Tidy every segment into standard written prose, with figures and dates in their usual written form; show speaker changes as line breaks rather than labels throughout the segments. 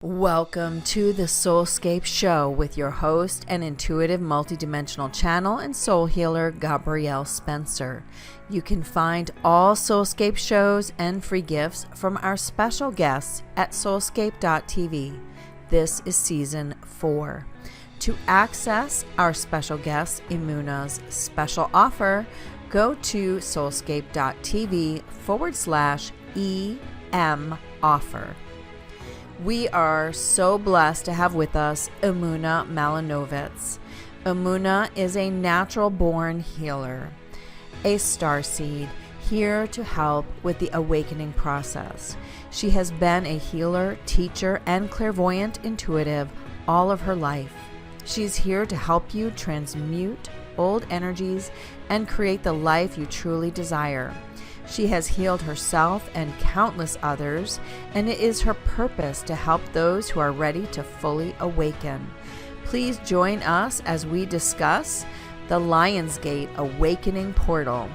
Welcome to the SoulScape Show with your host and intuitive multidimensional channel and soul healer, Gabrielle Spencer. You can find all SoulScape shows and free gifts from our special guests at soulscape.tv. This is season 4. To access our special guest, Emunah's special offer, go to soulscape.tv/EM offer. We are so blessed to have with us Emunah Malinovitz. Emunah is a natural-born healer, a starseed, here to help with the awakening process. She has been a healer, teacher, and clairvoyant intuitive all of her life. She's here to help you transmute old energies and create the life you truly desire. She has healed herself and countless others, and it is her purpose to help those who are ready to fully awaken. Please join us as we discuss the Lionsgate Awakening Portal.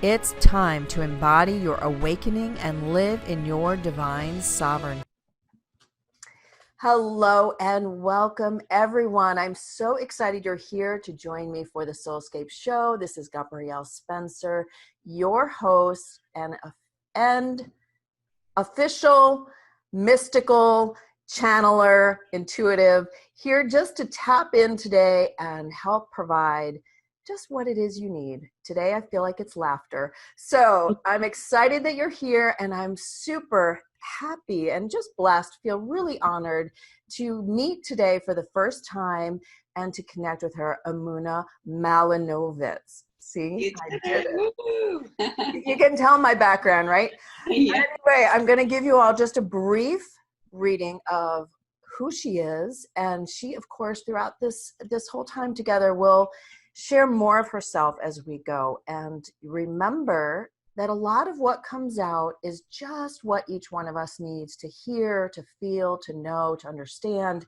It's time to embody your awakening and live in your divine sovereignty. Hello and welcome, everyone. I'm so excited you're here to join me for the SoulScape Show. This is Gabrielle Spencer, your host and official mystical channeler, intuitive, here just to tap in today and help provide just what it is you need. Today, I feel like it's laughter. So I'm excited that you're here, and I'm super happy and just blessed, feel really honored to meet today for the first time and to connect with her, Emunah Malinovitz. See, I did it. You can tell my background, right? Yeah. Anyway, I'm going to give you all just a brief reading of who she is. And she, of course, throughout this whole time together will share more of herself as we go. And remember that a lot of what comes out is just what each one of us needs to hear, to feel, to know, to understand.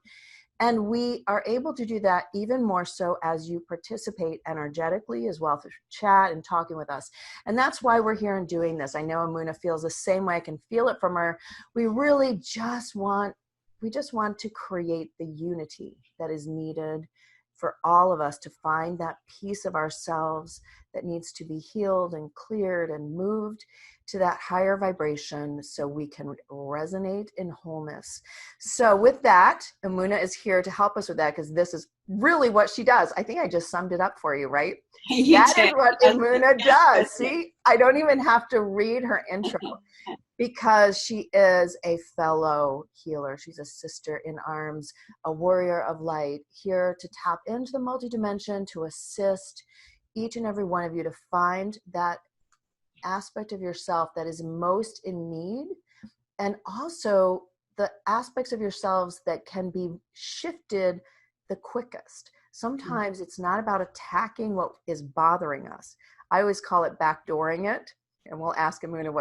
And we are able to do that even more so as you participate energetically as well through chat and talking with us. And that's why we're here and doing this. I know Emunah feels the same way. I can feel it from her. We really just want to create the unity that is needed for all of us to find that piece of ourselves that needs to be healed and cleared and moved to that higher vibration so we can resonate in wholeness. So with that, Emunah is here to help us with that, because this is really what she does. I think I just summed it up for you, right? That is what Emunah does. See, I don't even have to read her intro because she is a fellow healer. She's a sister in arms, a warrior of light, here to tap into the multidimension, to assist each and every one of you to find that aspect of yourself that is most in need, and also the aspects of yourselves that can be shifted the quickest. Sometimes it's not about attacking what is bothering us. I always call it backdooring it, and we'll ask Emunah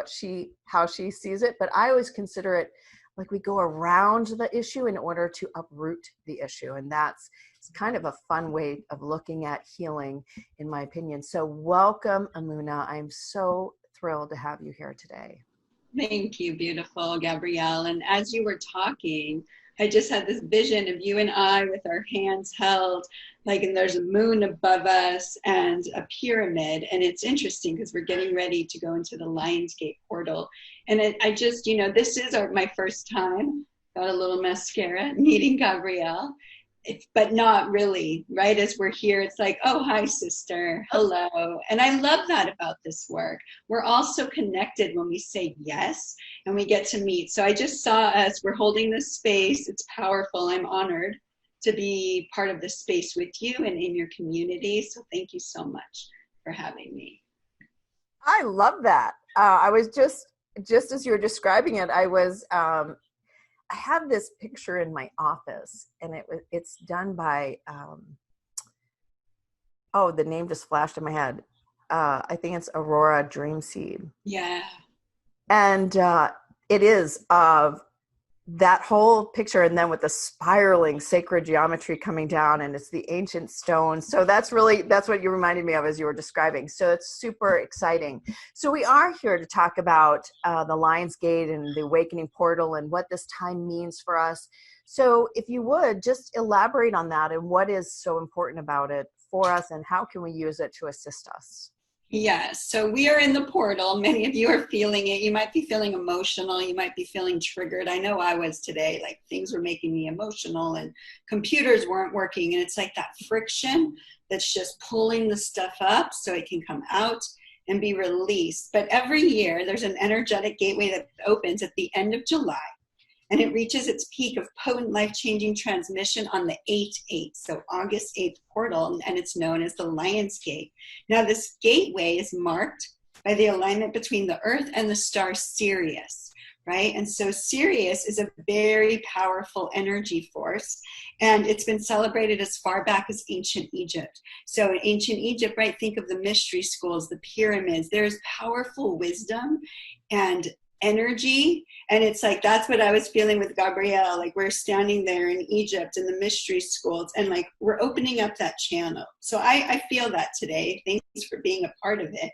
how she sees it, but I always consider it like we go around the issue in order to uproot the issue. And it's kind of a fun way of looking at healing, in my opinion. So welcome, Emunah. I'm so thrilled to have you here today.
Thank you, beautiful Gabrielle. And as you were talking, I just had this vision of you and I with our hands held, and there's a moon above us and a pyramid. And it's interesting because we're getting ready to go into the Lionsgate portal. And I just, this is my first time, got a little mascara, meeting Gabrielle. But not really, right? As we're here, it's like, oh, hi, sister, hello. And I love that about this work. We're all so connected when we say yes and we get to meet. So I just saw us, we're holding this space. It's powerful. I'm honored to be part of this space with you and in your community. So thank you so much for having me.
I love that. I was just as you were describing it, I have this picture in my office, and it's done by, the name just flashed in my head. I think it's Aurora Dreamseed.
Yeah.
And it is of that whole picture, and then with the spiraling sacred geometry coming down, and it's the ancient stone. So that's what you reminded me of as you were describing. So it's super exciting. So we are here to talk about the Lionsgate and the awakening portal and what this time means for us. So if you would just elaborate on that and what is so important about it for us, and how can we use it to assist us?
Yes. So we are in the portal. Many of you are feeling it. You might be feeling emotional. You might be feeling triggered. I know I was today. Like, things were making me emotional and computers weren't working. And it's like that friction that's just pulling the stuff up so it can come out and be released. But every year there's an energetic gateway that opens at the end of July. And it reaches its peak of potent life-changing transmission on the 8/8, so August 8th portal, and it's known as the Lionsgate. Now, this gateway is marked by the alignment between the Earth and the star Sirius, right? And so Sirius is a very powerful energy force, and it's been celebrated as far back as ancient Egypt. So in ancient Egypt, right, think of the mystery schools, the pyramids. There's powerful wisdom and energy, and it's like, that's what I was feeling with Gabrielle. Like, we're standing there in Egypt in the mystery schools, and like, we're opening up that channel. So I feel that today. Thanks for being a part of it.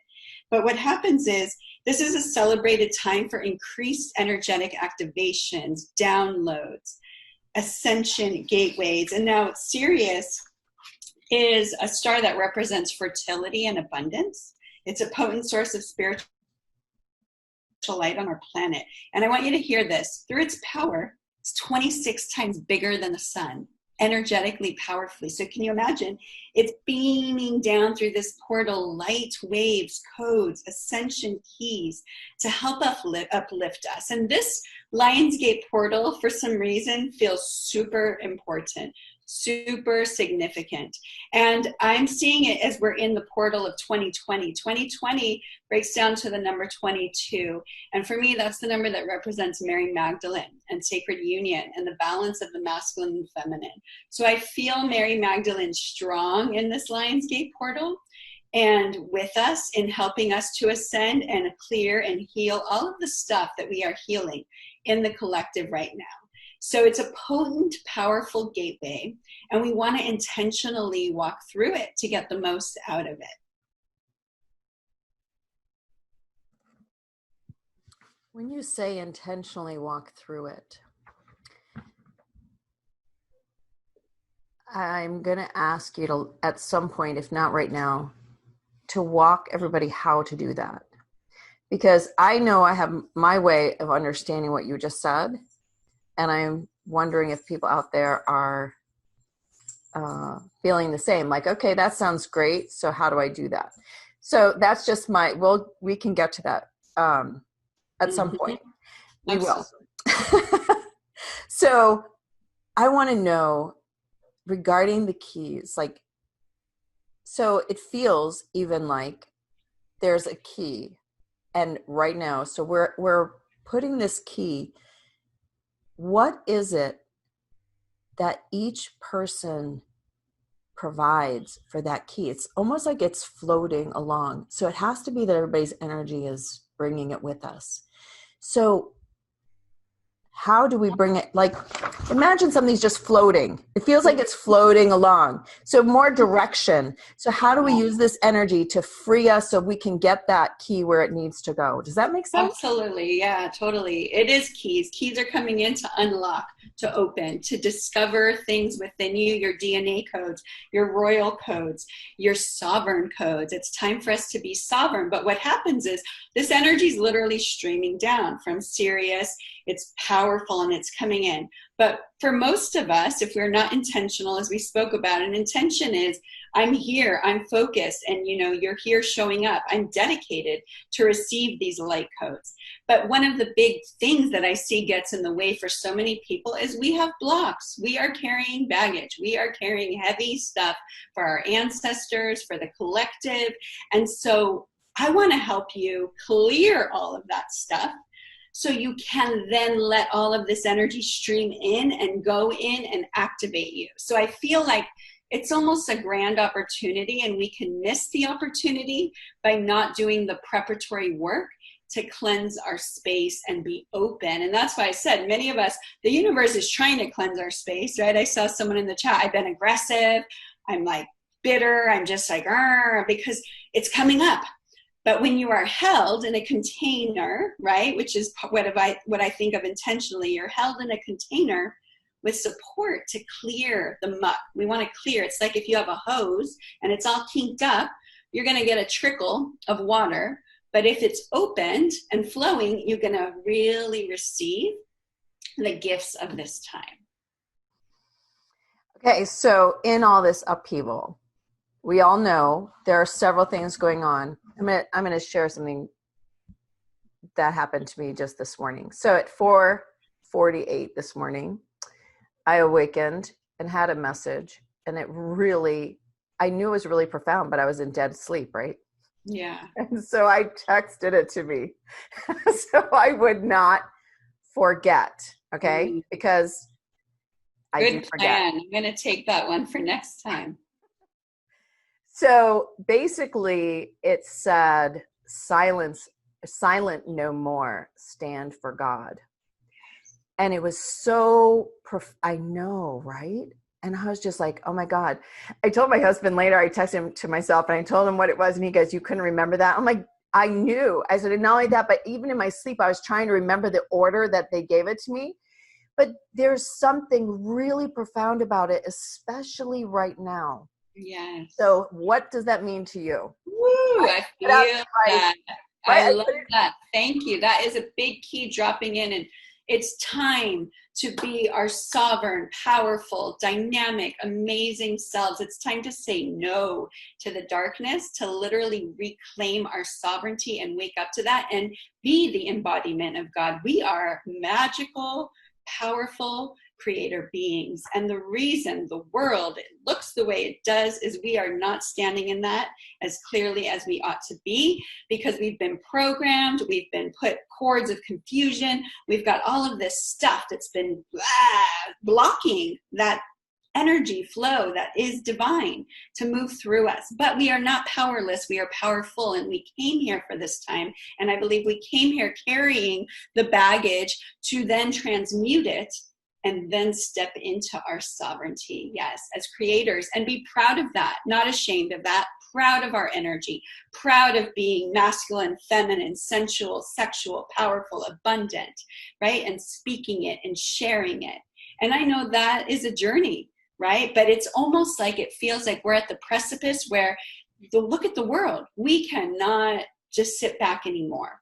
But what happens is, this is a celebrated time for increased energetic activations, downloads, ascension gateways. And now Sirius is a star that represents fertility and abundance. It's a potent source of spiritual light on our planet. And I want you to hear this. Through its power, it's 26 times bigger than the sun, energetically, powerfully. So can you imagine? It's beaming down through this portal, light waves, codes, ascension keys to help uplift us. And this Lionsgate portal, for some reason, feels super important, super significant. And I'm seeing it as we're in the portal of 2020. 2020 breaks down to the number 22. And for me, that's the number that represents Mary Magdalene and sacred union and the balance of the masculine and feminine. So I feel Mary Magdalene strong in this Lionsgate portal, and with us in helping us to ascend and clear and heal all of the stuff that we are healing in the collective right now. So it's a potent, powerful gateway, and we want to intentionally walk through it to get the most out of it.
When you say intentionally walk through it, I'm going to ask you to, at some point, if not right now, to walk everybody how to do that. Because I know I have my way of understanding what you just said, and I'm wondering if people out there are feeling the same. Like, okay, that sounds great. So how do I do that? So that's just we can get to that at some point. We will. So I want to know regarding the keys, like, so it feels even like there's a key, and right now, so we're putting this key. What is it that each person provides for that key? It's almost like it's floating along. So it has to be that everybody's energy is bringing it with us. So how do we bring it? Like, imagine something's just floating. It feels like it's floating along. So more direction. So how do we use this energy to free us so we can get that key where it needs to go? Does that make sense?
Absolutely. Yeah, totally. It is keys. Keys are coming in to unlock, to open, to discover things within you, your DNA codes, your royal codes, your sovereign codes. It's time for us to be sovereign. But what happens is this energy is literally streaming down from Sirius. It's powerful and it's coming in. But for most of us, if we're not intentional, as we spoke about, an intention is, I'm here, I'm focused, and you're here showing up. I'm dedicated to receive these light codes. But one of the big things that I see gets in the way for so many people is we have blocks. We are carrying baggage. We are carrying heavy stuff for our ancestors, for the collective. And so I want to help you clear all of that stuff, so you can then let all of this energy stream in and go in and activate you. So I feel like it's almost a grand opportunity, and we can miss the opportunity by not doing the preparatory work to cleanse our space and be open. And that's why I said, many of us, the universe is trying to cleanse our space, right? I saw someone in the chat, I've been aggressive, I'm like bitter, I'm just like, because it's coming up. But when you are held in a container, right, which is what I think of intentionally, you're held in a container with support to clear the muck. We want to clear. It's like if you have a hose and it's all kinked up, you're going to get a trickle of water. But if it's opened and flowing, you're going to really receive the gifts of this time.
Okay, so in all this upheaval, we all know there are several things going on. I'm gonna share something that happened to me just this morning. So at 4:48 this morning, I awakened and had a message, and I knew it was really profound, but I was in dead sleep, right?
Yeah.
And so I texted it to me so I would not forget, okay? Because I do forget.
Good plan. I'm going to take that one for next time.
So basically it said, silent no more, stand for God. And it was so, I know, right? And I was just like, oh my God. I told my husband later, I texted him to myself and I told him what it was. And he goes, you couldn't remember that? I'm like, I knew. I said, and not only that, but even in my sleep, I was trying to remember the order that they gave it to me. But there's something really profound about it, especially right now.
Yes.
So what does that mean to you?
Woo, I feel that.
Right?
I love that. Thank you. That is a big key dropping in. And it's time to be our sovereign, powerful, dynamic, amazing selves. It's time to say no to the darkness, to literally reclaim our sovereignty and wake up to that and be the embodiment of God. We are magical, powerful creator beings. And the reason the world looks the way it does is we are not standing in that as clearly as we ought to be, because we've been programmed, we've been put cords of confusion, we've got all of this stuff that's been blocking that energy flow that is divine to move through us. But we are not powerless, we are powerful, and we came here for this time. And I believe we came here carrying the baggage to then transmute it and then step into our sovereignty, yes, as creators, and be proud of that, not ashamed of that, proud of our energy, proud of being masculine, feminine, sensual, sexual, powerful, abundant, right? And speaking it and sharing it. And I know that is a journey, right? But it's almost like it feels like we're at the precipice where, look at the world. We cannot just sit back anymore.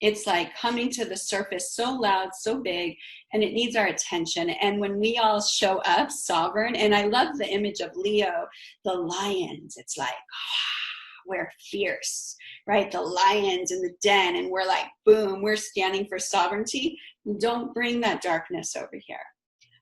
It's like coming to the surface so loud, so big, and it needs our attention. And when we all show up sovereign, and I love the image of Leo, the lions, it's like, we're fierce, right? The lions in the den, and we're like, boom, we're standing for sovereignty. Don't bring that darkness over here.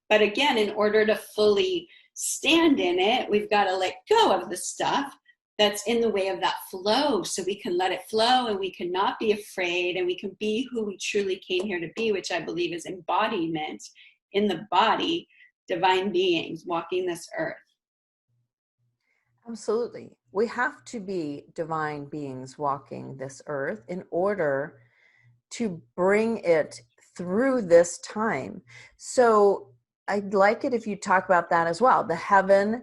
But again, in order to fully stand in it, we've got to let go of the stuff that's in the way of that flow, so we can let it flow and we can not be afraid and we can be who we truly came here to be, which I believe is embodiment in the body, divine beings walking this earth.
Absolutely. We have to be divine beings walking this earth in order to bring it through this time. So I'd like it if you talk about that as well. The heaven,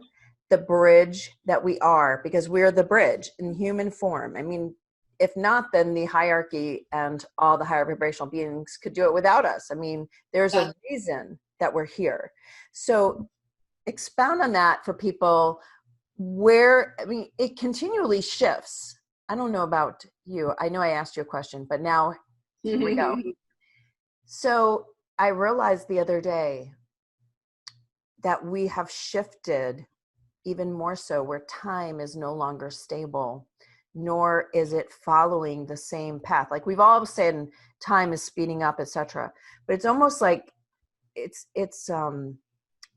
the bridge that we are, because we're the bridge in human form. I mean, if not, then the hierarchy and all the higher vibrational beings could do it without us. I mean, there's a reason that we're here. So expound on that for people it continually shifts. I don't know about you. I know I asked you a question, but now here we go. So I realized the other day that we have shifted even more so, where time is no longer stable, nor is it following the same path. Like we've all said, time is speeding up, etc. But it's almost like it's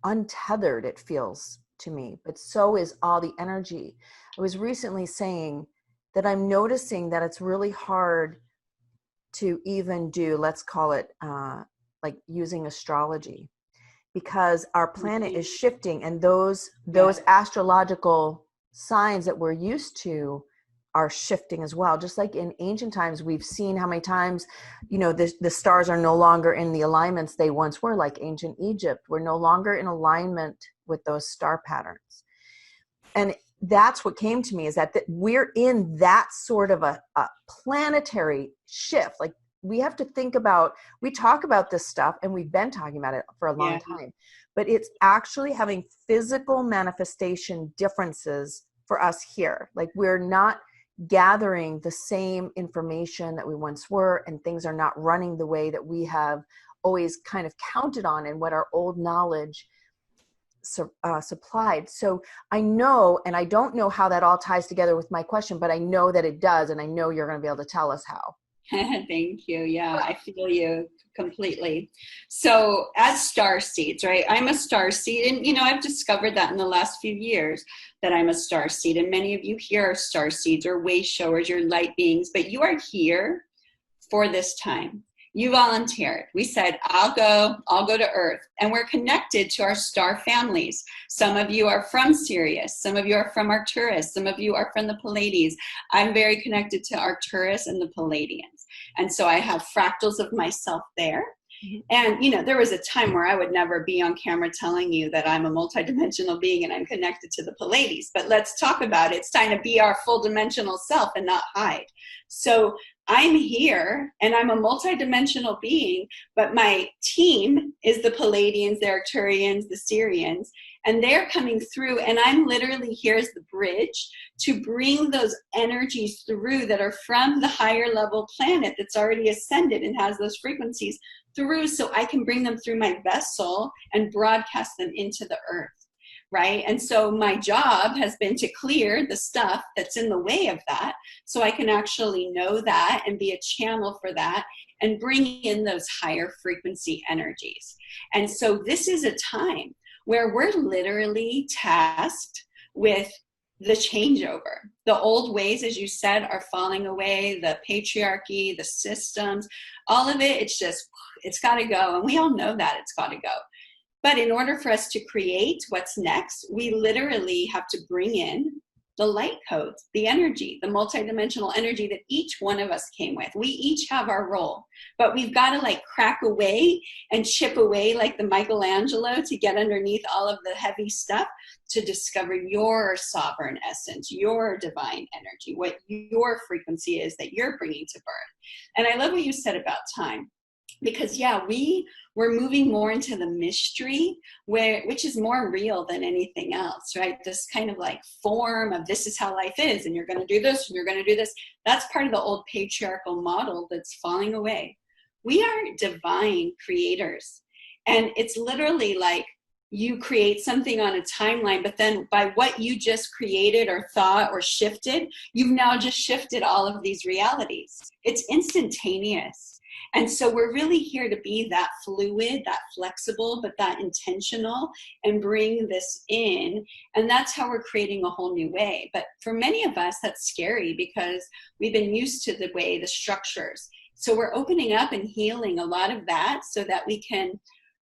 untethered, it feels to me, but so is all the energy. I was recently saying that I'm noticing that it's really hard to even do, let's call it like using astrology, because our planet is shifting, and those astrological signs that we're used to are shifting as well. Just like in ancient times, we've seen how many times, the stars are no longer in the alignments they once were, like ancient Egypt. We're no longer in alignment with those star patterns. And that's what came to me, is that we're in that sort of a planetary shift. Like, we have to think about, we talk about this stuff and we've been talking about it for a long time, but it's actually having physical manifestation differences for us here. Like, we're not gathering the same information that we once were, and things are not running the way that we have always kind of counted on and what our old knowledge supplied. So I know, and I don't know how that all ties together with my question, but I know that it does, and I know you're going to be able to tell us how.
Thank you. Yeah, I feel you completely. So as star seeds, right? I'm a star seed, and I've discovered that in the last few years that I'm a star seed, and many of you here are star seeds or way showers, you're light beings, but you are here for this time. You volunteered. We said, I'll go to Earth. And we're connected to our star families. Some of you are from Sirius. Some of you are from Arcturus. Some of you are from the Pleiades. I'm very connected to Arcturus and the Pleiadians. And so I have fractals of myself there. And, there was a time where I would never be on camera telling you that I'm a multidimensional being and I'm connected to the Pleiades. But let's talk about it. It's time to be our full dimensional self and not hide. So I'm here and I'm a multidimensional being, but my team is the Pleiadians, the Arcturians, the Sirians, and they're coming through, and I'm literally here as the bridge to bring those energies through that are from the higher level planet that's already ascended and has those frequencies through, so I can bring them through my vessel and broadcast them into the earth. Right? And so my job has been to clear the stuff that's in the way of that, so I can actually know that and be a channel for that and bring in those higher frequency energies. And so this is a time where we're literally tasked with the changeover. The old ways, as you said, are falling away, the patriarchy, the systems, all of it, it's got to go. And we all know that it's got to go. But in order for us to create what's next, we literally have to bring in the light codes, the energy, the multidimensional energy that each one of us came with. We each have our role, but we've got to crack away and chip away like the Michelangelo to get underneath all of the heavy stuff to discover your sovereign essence, your divine energy, what your frequency is that you're bringing to birth. And I love what you said about time. Because we're moving more into the mystery, which is more real than anything else, right? This kind of form of this is how life is, and you're going to do this, and you're going to do this. That's part of the old patriarchal model that's falling away. We are divine creators, and it's literally like you create something on a timeline, but then by what you just created or thought or shifted, you've now just shifted all of these realities. It's instantaneous. And so we're really here to be that fluid, that flexible, but that intentional, and bring this in. And that's how we're creating a whole new way. But for many of us, that's scary because we've been used to the structures. So we're opening up and healing a lot of that so that we can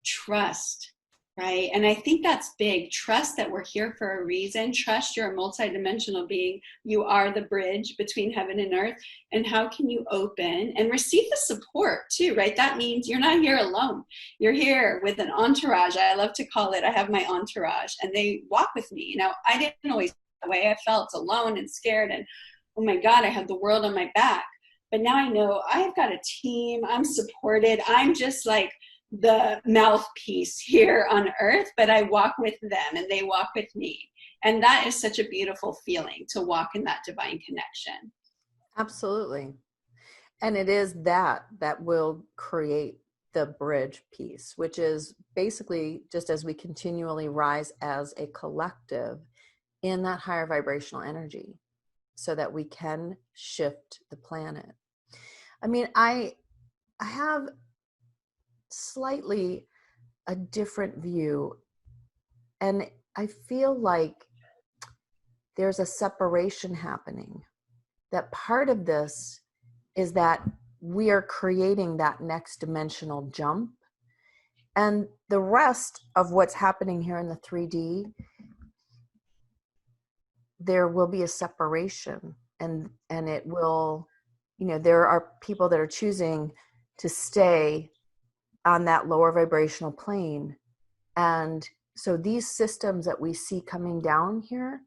trust. Right? And I think that's big. Trust that we're here for a reason. Trust you're a multidimensional being. You are the bridge between heaven and earth. And how can you open and receive the support too, right? That means you're not here alone. You're here with an entourage. I love to call it, I have my entourage, and they walk with me. I didn't always feel that way. I felt alone and scared and, oh my God, I had the world on my back. But now I know I've got a team. I'm supported. I'm just the mouthpiece here on earth, but I walk with them and they walk with me. And that is such a beautiful feeling, to walk in that divine connection.
Absolutely. And it is that will create the bridge piece, which is basically just as we continually rise as a collective in that higher vibrational energy so that we can shift the planet. I mean, I have slightly a different view, and I feel like there's a separation happening, that part of this is that we are creating that next dimensional jump, and the rest of what's happening here in the 3D, there will be a separation and it will, there are people that are choosing to stay on that lower vibrational plane. And so these systems that we see coming down here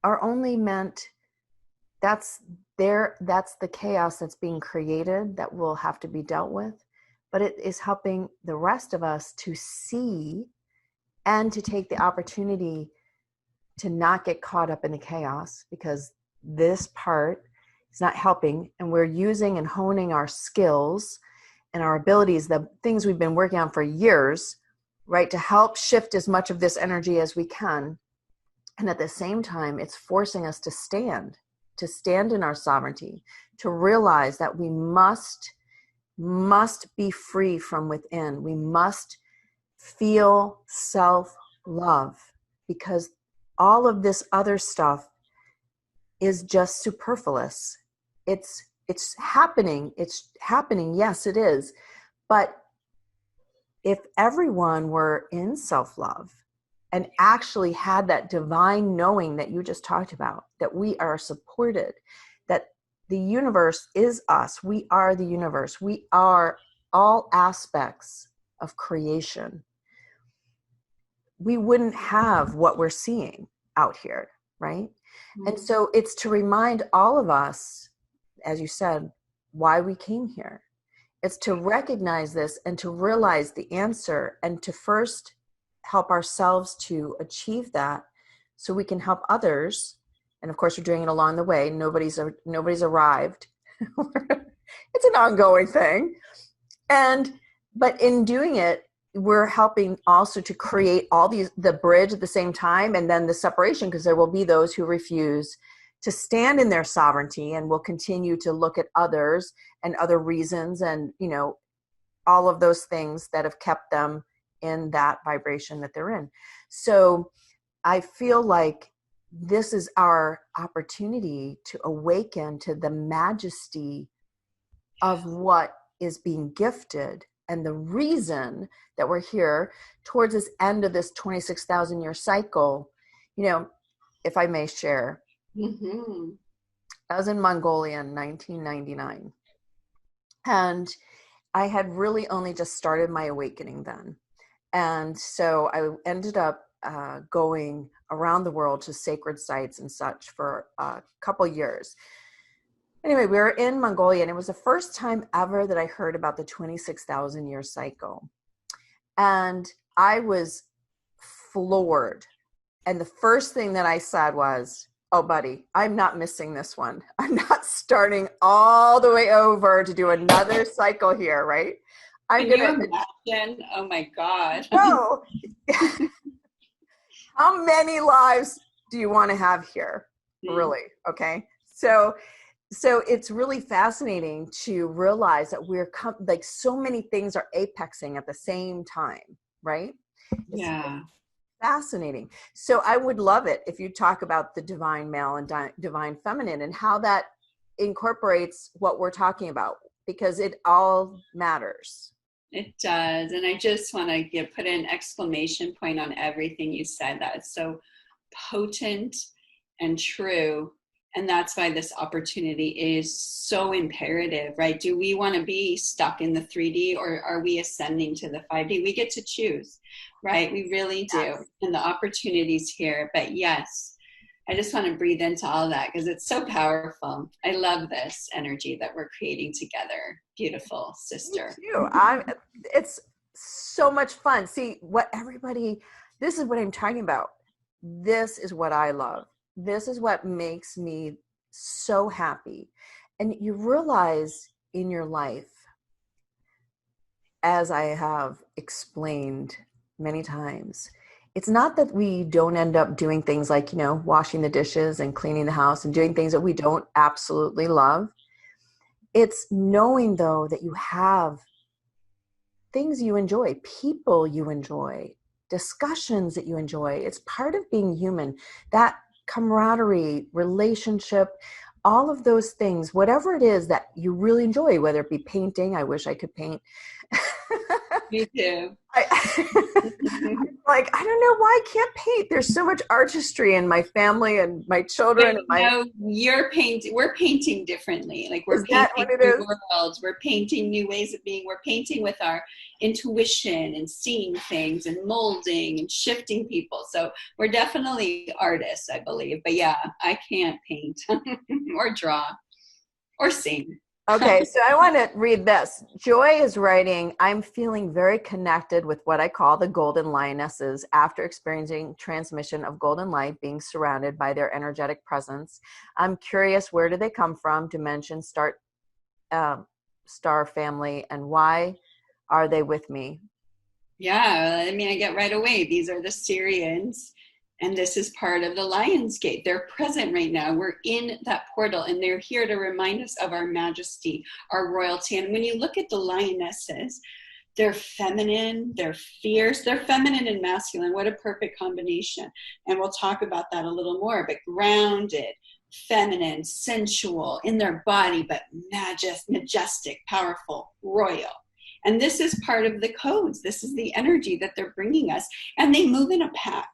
are only meant, that's the chaos that's being created that will have to be dealt with, but it is helping the rest of us to see and to take the opportunity to not get caught up in the chaos, because this part is not helping, and we're using and honing our skills and our abilities, the things we've been working on for years, right, to help shift as much of this energy as we can. And at the same time, it's forcing us to stand in our sovereignty, to realize that we must be free from within. We must feel self-love, because all of this other stuff is just superfluous. It's happening. Yes, it is. But if everyone were in self-love and actually had that divine knowing that you just talked about, that we are supported, that the universe is us, we are the universe, we are all aspects of creation, we wouldn't have what we're seeing out here, right? Mm-hmm. And so it's to remind all of us, as you said, why we came here. It's to recognize this and to realize the answer, and to first help ourselves to achieve that so we can help others. And of course, we're doing it along the way. Nobody's arrived. It's an ongoing thing. But in doing it, we're helping also to create the bridge at the same time, and then the separation, because there will be those who refuse to stand in their sovereignty and will continue to look at others and other reasons and, all of those things that have kept them in that vibration that they're in. So I feel like this is our opportunity to awaken to the majesty of what is being gifted, and the reason that we're here towards this end of this 26,000 year cycle. If I may share, mm-hmm. I was in Mongolia in 1999, and I had really only just started my awakening then. And so I ended up going around the world to sacred sites and such for a couple years. Anyway, we were in Mongolia, and it was the first time ever that I heard about the 26,000 year cycle. And I was floored. And the first thing that I said was, oh, buddy, I'm not missing this one. I'm not starting all the way over to do another cycle here, right?
Can you imagine? Oh my God.
No. How many lives do you want to have here? Really? Okay. So it's really fascinating to realize that we're like so many things are apexing at the same time, right?
Yeah.
Fascinating. So I would love it if you talk about the divine male and divine feminine and how that incorporates what we're talking about, because it all matters.
It does. And I just want to put an exclamation point on everything you said. That is so potent and true. And that's why this opportunity is so imperative, right? Do we want to be stuck in the 3D, or are we ascending to the 5D? We get to choose, right? We really do. Yes. And the opportunity's here. But yes, I just want to breathe into all that because it's so powerful. I love this energy that we're creating together. Beautiful, sister.
Me too. It's so much fun. See, this is what I'm talking about. This is what I love. This is what makes me so happy. And you realize in your life, as I have explained many times, it's not that we don't end up doing things like, washing the dishes and cleaning the house and doing things that we don't absolutely love. It's knowing, though, that you have things you enjoy, people you enjoy, discussions that you enjoy. It's part of being human. That camaraderie, relationship, all of those things, whatever it is that you really enjoy, whether it be painting, I wish I could paint,
Me too.
Like, I don't know why I can't paint. There's so much artistry in my family and my children.
But
And my
you're painting. We're painting differently. Like we're
is that what
painting
it
new
is?
worlds. We're painting new ways of being. We're painting with our intuition and seeing things and molding and shifting people. So we're definitely artists, I believe. But yeah, I can't paint or draw or sing.
Okay, so I want to read this. Joy is writing, I'm feeling very connected with what I call the golden lionesses after experiencing transmission of golden light, being surrounded by their energetic presence. I'm curious, where do they come from? Dimension, star family, and why are they with me?
Yeah, I mean, I get right away. These are the Syrians, and this is part of the Lionsgate. They're present right now. We're in that portal, and they're here to remind us of our majesty, our royalty. And when you look at the lionesses, they're feminine, they're fierce, they're feminine and masculine. What a perfect combination. And we'll talk about that a little more, but grounded, feminine, sensual in their body, but majestic, powerful, royal. And this is part of the codes. This is the energy that they're bringing us. And they move in a pack,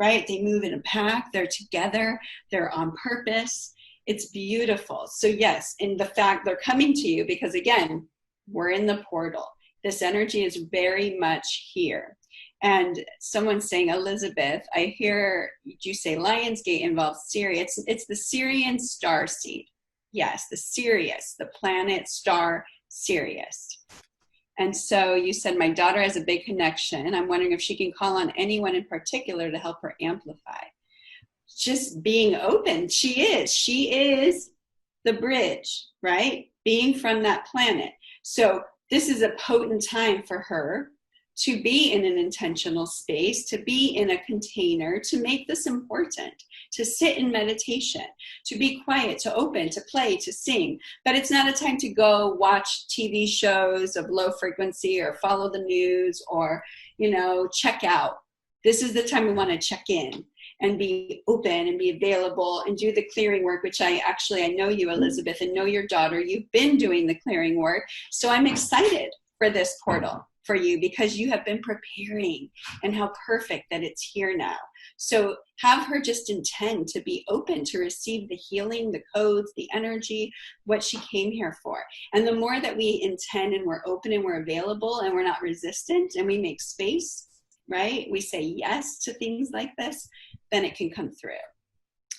right? They move in a pack. They're together. They're on purpose. It's beautiful. So yes, in the fact they're coming to you because, again, we're in the portal. This energy is very much here. And someone's saying, Elizabeth, I hear you say Lionsgate involves Sirius. It's the Syrian star seed. Yes, the Sirius, the planet star Sirius. And so you said, my daughter has a big connection. I'm wondering if she can call on anyone in particular to help her amplify. Just being open. She is the bridge, right? Being from that planet. So this is a potent time for her to be in an intentional space, to be in a container, to make this important, to sit in meditation, to be quiet, to open, to play, to sing. But it's not a time to go watch TV shows of low frequency or follow the news or, check out. This is the time we want to check in and be open and be available and do the clearing work, which I know you, Elizabeth, and know your daughter. You've been doing the clearing work. So I'm excited for this portal for you because you have been preparing, and how perfect that it's here now. So have her just intend to be open to receive the healing, the codes, the energy, what she came here for. And the more that we intend and we're open and we're available and we're not resistant and we make space, right? We say yes to things like this, then it can come through.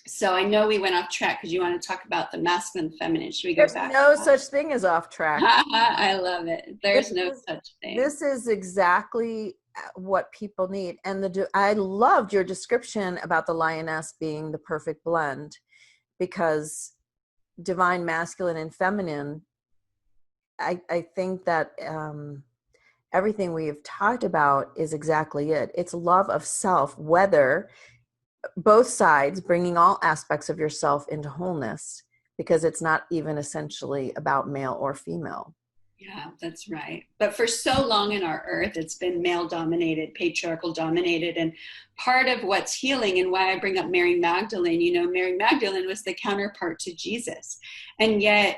So I know we went off track because you want to talk about the masculine, feminine. Should we go back?
There's no such thing as off track.
I love it. There's no such thing.
This is exactly what people need. And I loved your description about the lioness being the perfect blend, because divine masculine and feminine, I think that everything we have talked about is exactly it. It's love of self, whether both sides bringing all aspects of yourself into wholeness, because it's not even essentially about male or female.
Yeah, that's right. But for so long in our earth, it's been male dominated, patriarchal dominated. And part of what's healing, and why I bring up Mary Magdalene, Mary Magdalene was the counterpart to Jesus. And yet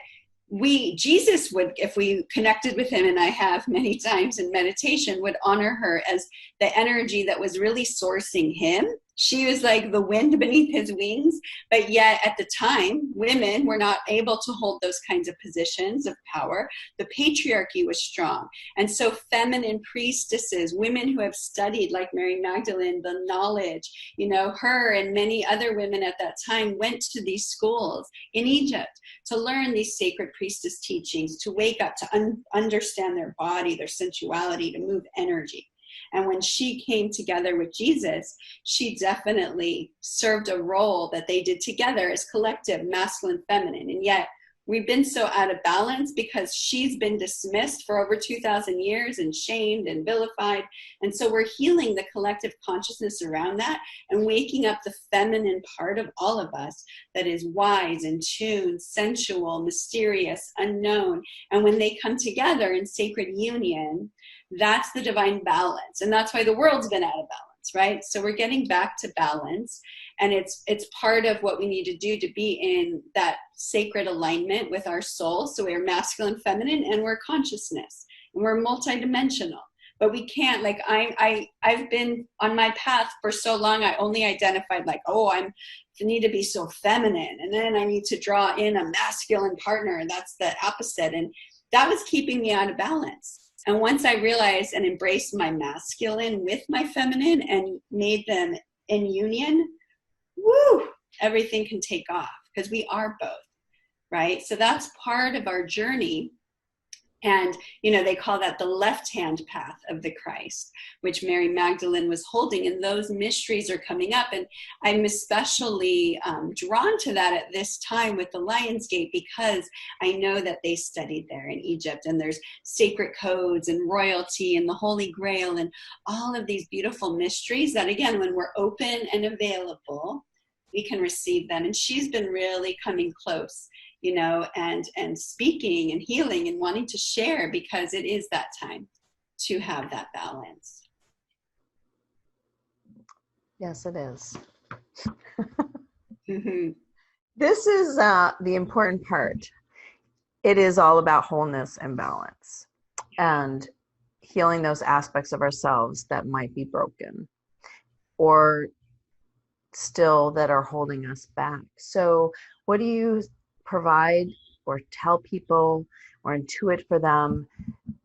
Jesus would, if we connected with him, and I have many times in meditation, would honor her as the energy that was really sourcing him. She was like the wind beneath his wings. But yet at the time, women were not able to hold those kinds of positions of power. The patriarchy was strong. And so feminine priestesses, women who have studied, like Mary Magdalene, the knowledge, her and many other women at that time went to these schools in Egypt to learn these sacred priestess teachings, to wake up, to understand their body, their sensuality, to move energy. And when she came together with Jesus, she definitely served a role that they did together as collective, masculine, feminine. And yet we've been so out of balance because she's been dismissed for over 2,000 years and shamed and vilified. And so we're healing the collective consciousness around that and waking up the feminine part of all of us that is wise, in tune, sensual, mysterious, unknown. And when they come together in sacred union, that's the divine balance. And that's why the world's been out of balance, right? So we're getting back to balance. And it's part of what we need to do to be in that sacred alignment with our soul. So we're masculine, feminine, and we're consciousness. and we're multidimensional. But we can't, like, I've been on my path for so long. I only identified like, oh, I need to be so feminine, and then I need to draw in a masculine partner, and that's the opposite. And that was keeping me out of balance. And once I realized and embraced my masculine with my feminine and made them in union, woo, everything can take off, because we are both, right? So that's part of our journey. And, you know, they call that the left-hand path of the Christ, which Mary Magdalene was holding. And those mysteries are coming up. And I'm especially drawn to that at this time with the Lionsgate, because I know that they studied there in Egypt, and there's sacred codes and royalty and the Holy Grail and all of these beautiful mysteries that, again, when we're open and available, we can receive them. And she's been really coming close, you know, and speaking and healing and wanting to share, because it is that time to have that balance.
Yes, it is.
Mm-hmm.
This is the important part. It is all about wholeness and balance and healing those aspects of ourselves that might be broken or still that are holding us back. So what do you provide or tell people or intuit for them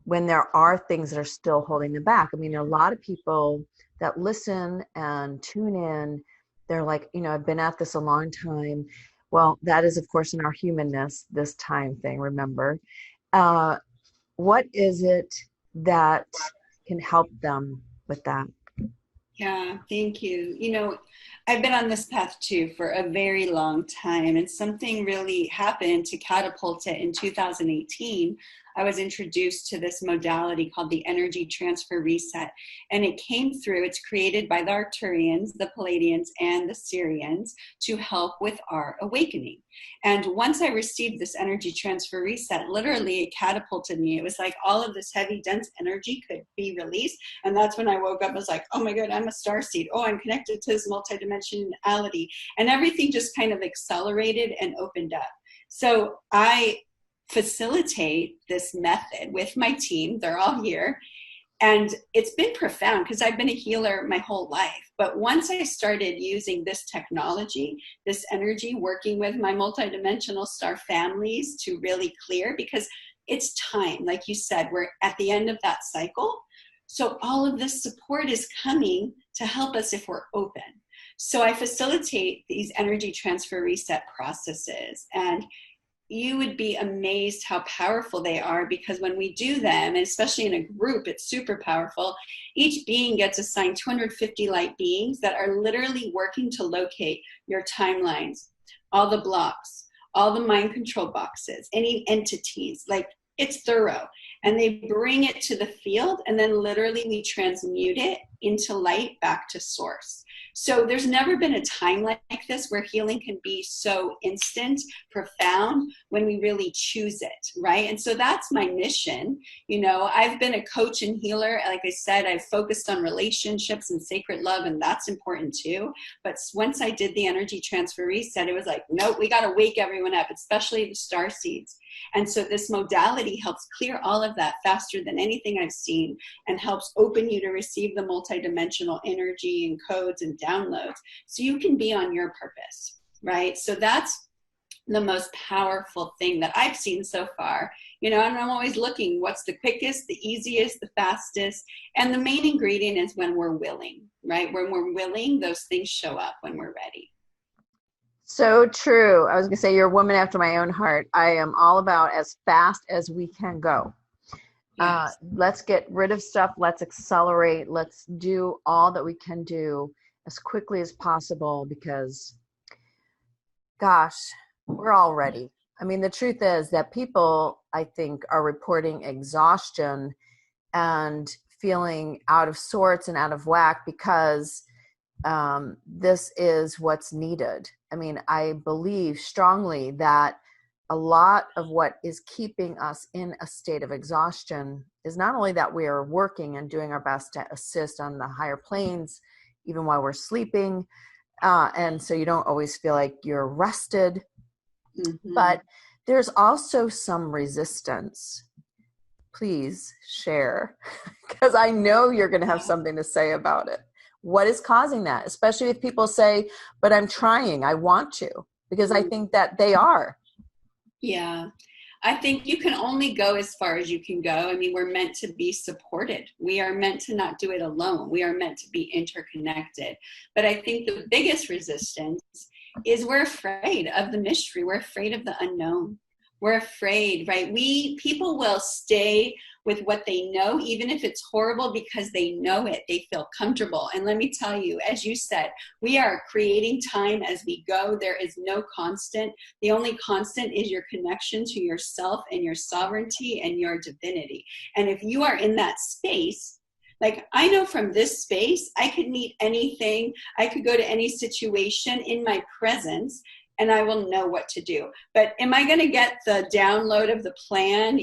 when there are things that are still holding them back? I mean, there are a lot of people that listen and tune in. They're like, you know, I've been at this a long time. Well, that is, of course, in our humanness, this time thing, remember. What is it that can help them with that?
Yeah, thank you. You know, I've been on this path too for a very long time, and something really happened to catapult it in 2018. I was introduced to this modality called the energy transfer reset, and it came through. It's created by the Arcturians, the Palladians, and the Syrians to help with our awakening. And once I received this energy transfer reset, literally it catapulted me. It was like all of this heavy, dense energy could be released. And that's when I woke up. I was like, oh my God, I'm a starseed. Oh, I'm connected to this multidimensionality. And everything just kind of accelerated and opened up. So I facilitate this method with my team. They're all here. And it's been profound because I've been a healer my whole life. But once I started using this technology, this energy, working with my multidimensional star families to really clear, because it's time, like you said, we're at the end of that cycle. So all of this support is coming to help us if we're open. So I facilitate these energy transfer reset processes, and you would be amazed how powerful they are, because when we do them, and especially in a group, it's super powerful. Each being gets assigned 250 light beings that are literally working to locate your timelines, all the blocks, all the mind control boxes, any entities. Like, it's thorough. And they bring it to the field, and then literally we transmute it into light back to source. So there's never been a time like this where healing can be so instant, profound, when we really choose it, right? And so that's my mission. You know, I've been a coach and healer. Like I said, I've focused on relationships and sacred love, and that's important too. But once I did the energy transfer reset, it was like, nope, we got to wake everyone up, especially the star seeds. And so this modality helps clear all of that faster than anything I've seen, and helps open you to receive the multidimensional energy and codes and downloads so you can be on your purpose, right? So that's the most powerful thing that I've seen so far. You know, and I'm always looking, what's the quickest, the easiest, the fastest? And the main ingredient is when we're willing, right? When we're willing, those things show up when we're ready.
So true. I was going to say, you're a woman after my own heart. I am all about as fast as we can go. Yes. Let's get rid of stuff. Let's accelerate. Let's do all that we can do as quickly as possible, because, gosh, we're all ready. I mean, the truth is that people, I think, are reporting exhaustion and feeling out of sorts and out of whack because this is what's needed. I mean, I believe strongly that a lot of what is keeping us in a state of exhaustion is not only that we are working and doing our best to assist on the higher planes, even while we're sleeping. And so you don't always feel like you're rested, but there's also some resistance. please share, because I know you're going to have something to say about it. What is causing that? Especially if people say, but I'm trying, I want to, because I think that they are.
Yeah. I think you can only go as far as you can go. I mean, we're meant to be supported. We are meant to not do it alone. We are meant to be interconnected. But I think the biggest resistance is we're afraid of the mystery. We're afraid of the unknown. We're afraid, right? People will stay with what they know, even if it's horrible, because they know it. They feel comfortable. And let me tell you, as you said, we are creating time as we go. There is no constant. The only constant is your connection to yourself and your sovereignty and your divinity. And if you are in that space, like I know from this space, I could meet anything. I could go to any situation in my presence, and I will know what to do. But am I going to get the download of the plan,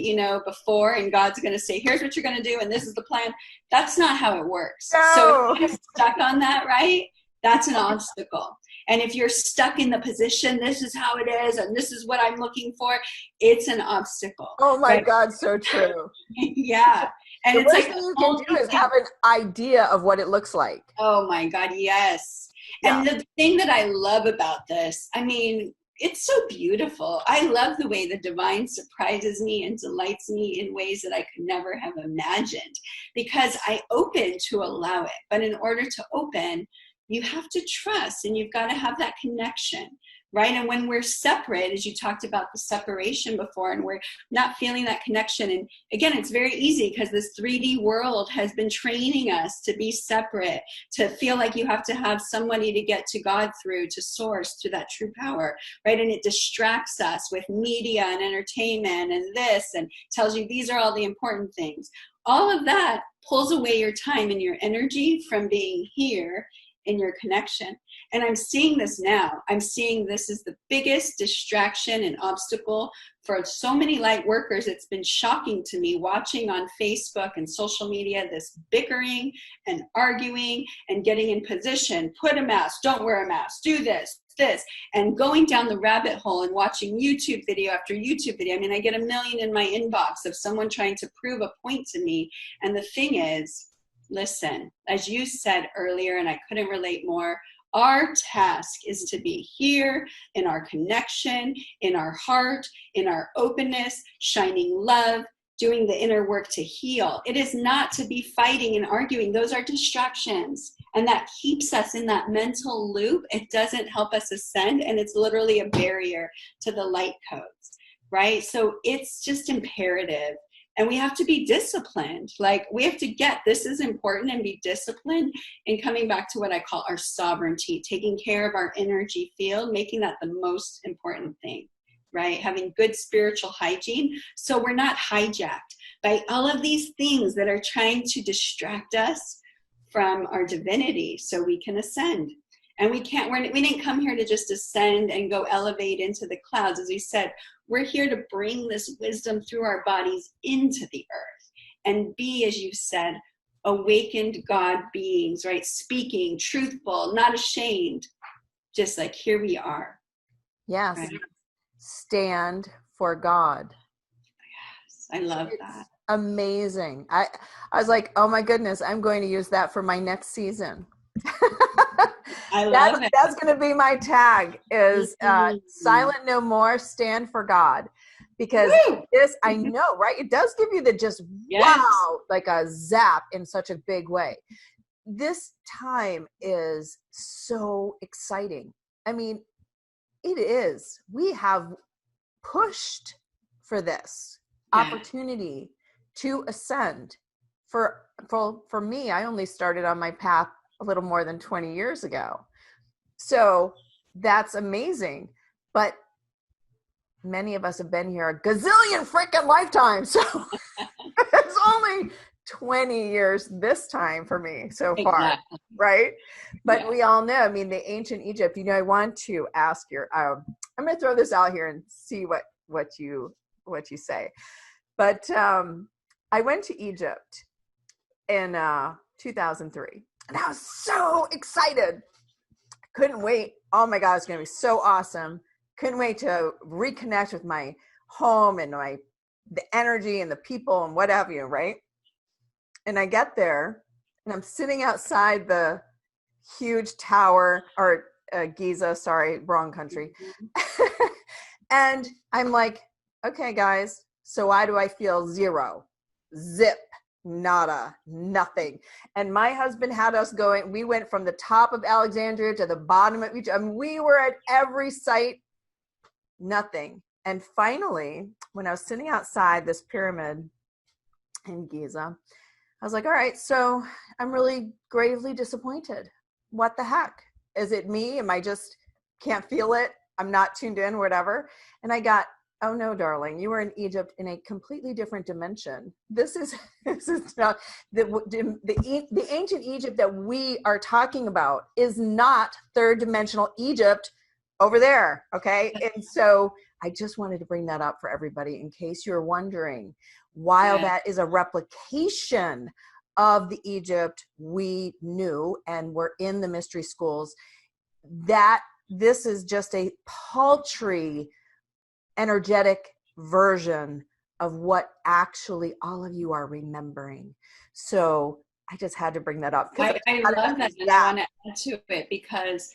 before, and God's going to say, here's what you're going to do, and this is the plan? That's not how it works.
No.
So if you're stuck on that, right, that's an obstacle. And if you're stuck in the position, this is how it is, and this is what I'm looking for, it's an obstacle.
Oh my God, so true.
Yeah. And
the worst thing you can do is have an idea of what it looks like.
Oh my God, yes. Yeah. And the thing that I love about this, I mean, it's so beautiful. I love the way the divine surprises me and delights me in ways that I could never have imagined, because I open to allow it. But in order to open, you have to trust, and you've got to have that connection, right? And when we're separate, as you talked about the separation before, and we're not feeling that connection. And again, it's very easy because this 3D world has been training us to be separate, to feel like you have to have somebody to get to God through, to source, through that true power, right? And it distracts us with media and entertainment and this, and tells you these are all the important things. All of that pulls away your time and your energy from being here in your connection. And I'm seeing this now. I'm seeing this is the biggest distraction and obstacle for so many light workers. It's been shocking to me watching on Facebook and social media this bickering and arguing and getting in position. Put a mask, don't wear a mask, do this, and going down the rabbit hole and watching YouTube video after YouTube video. I mean, I get 1 million in my inbox of someone trying to prove a point to me. And the thing is, listen, as you said earlier, and I couldn't relate more, our task is to be here in our connection, in our heart, in our openness, shining love, doing the inner work to heal. It is not to be fighting and arguing. Those are distractions. And that keeps us in that mental loop. It doesn't help us ascend. And it's literally a barrier to the light codes, right? So it's just imperative. And we have to be disciplined. Like, we have to get, this is important, and be disciplined in coming back to what I call our sovereignty, taking care of our energy field, making that the most important thing, right? Having good spiritual hygiene, so we're not hijacked by all of these things that are trying to distract us from our divinity so we can ascend. And we didn't come here to just ascend and go elevate into the clouds. As we said, we're here to bring this wisdom through our bodies into the earth and be, as you said, awakened God beings, right? Speaking, truthful, not ashamed, just like here we are.
Yes.
Right?
Stand for God.
Yes, I love that.
Amazing. I was like, oh my goodness, I'm going to use that for my next season.
I love it.
That's going to be my tag is silent no more, stand for God. Because this, I know, right? It does give you the just, wow, like a zap in such a big way. This time is so exciting. I mean, it is. We have pushed for this opportunity to ascend. For me, I only started on my path a little more than 20 years ago. So that's amazing. But many of us have been here a gazillion freaking lifetimes. So it's only 20 years this time for me so far, right? But we all know, I mean, the ancient Egypt, I want to ask your, I'm going to throw this out here and see what you say. But I went to Egypt in 2003. And I was so excited. I couldn't wait. Oh my God, it's going to be so awesome. Couldn't wait to reconnect with my home and my the energy and the people and what have you, right? And I get there and I'm sitting outside the huge tower, or Giza, sorry, wrong country. And I'm like, okay, guys, so why do I feel zero? Zip, nada, nothing. And my husband had us going, we went from the top of Alexandria to the bottom of Egypt. I mean, we were at every site, nothing. And finally, when I was sitting outside this pyramid in Giza, I was like, all right, so I'm really gravely disappointed. What the heck? Is it me? Am I just can't feel it? I'm not tuned in, whatever. And I got, oh no, darling, you were in Egypt in a completely different dimension. This is not the ancient Egypt that we are talking about is not third dimensional Egypt over there. Okay. And so I just wanted to bring that up for everybody in case you're wondering, while that is a replication of the Egypt we knew and were in the mystery schools, that this is just a paltry energetic version of what actually all of you are remembering. So I just had to bring that up.
I love that, and I want to add to it because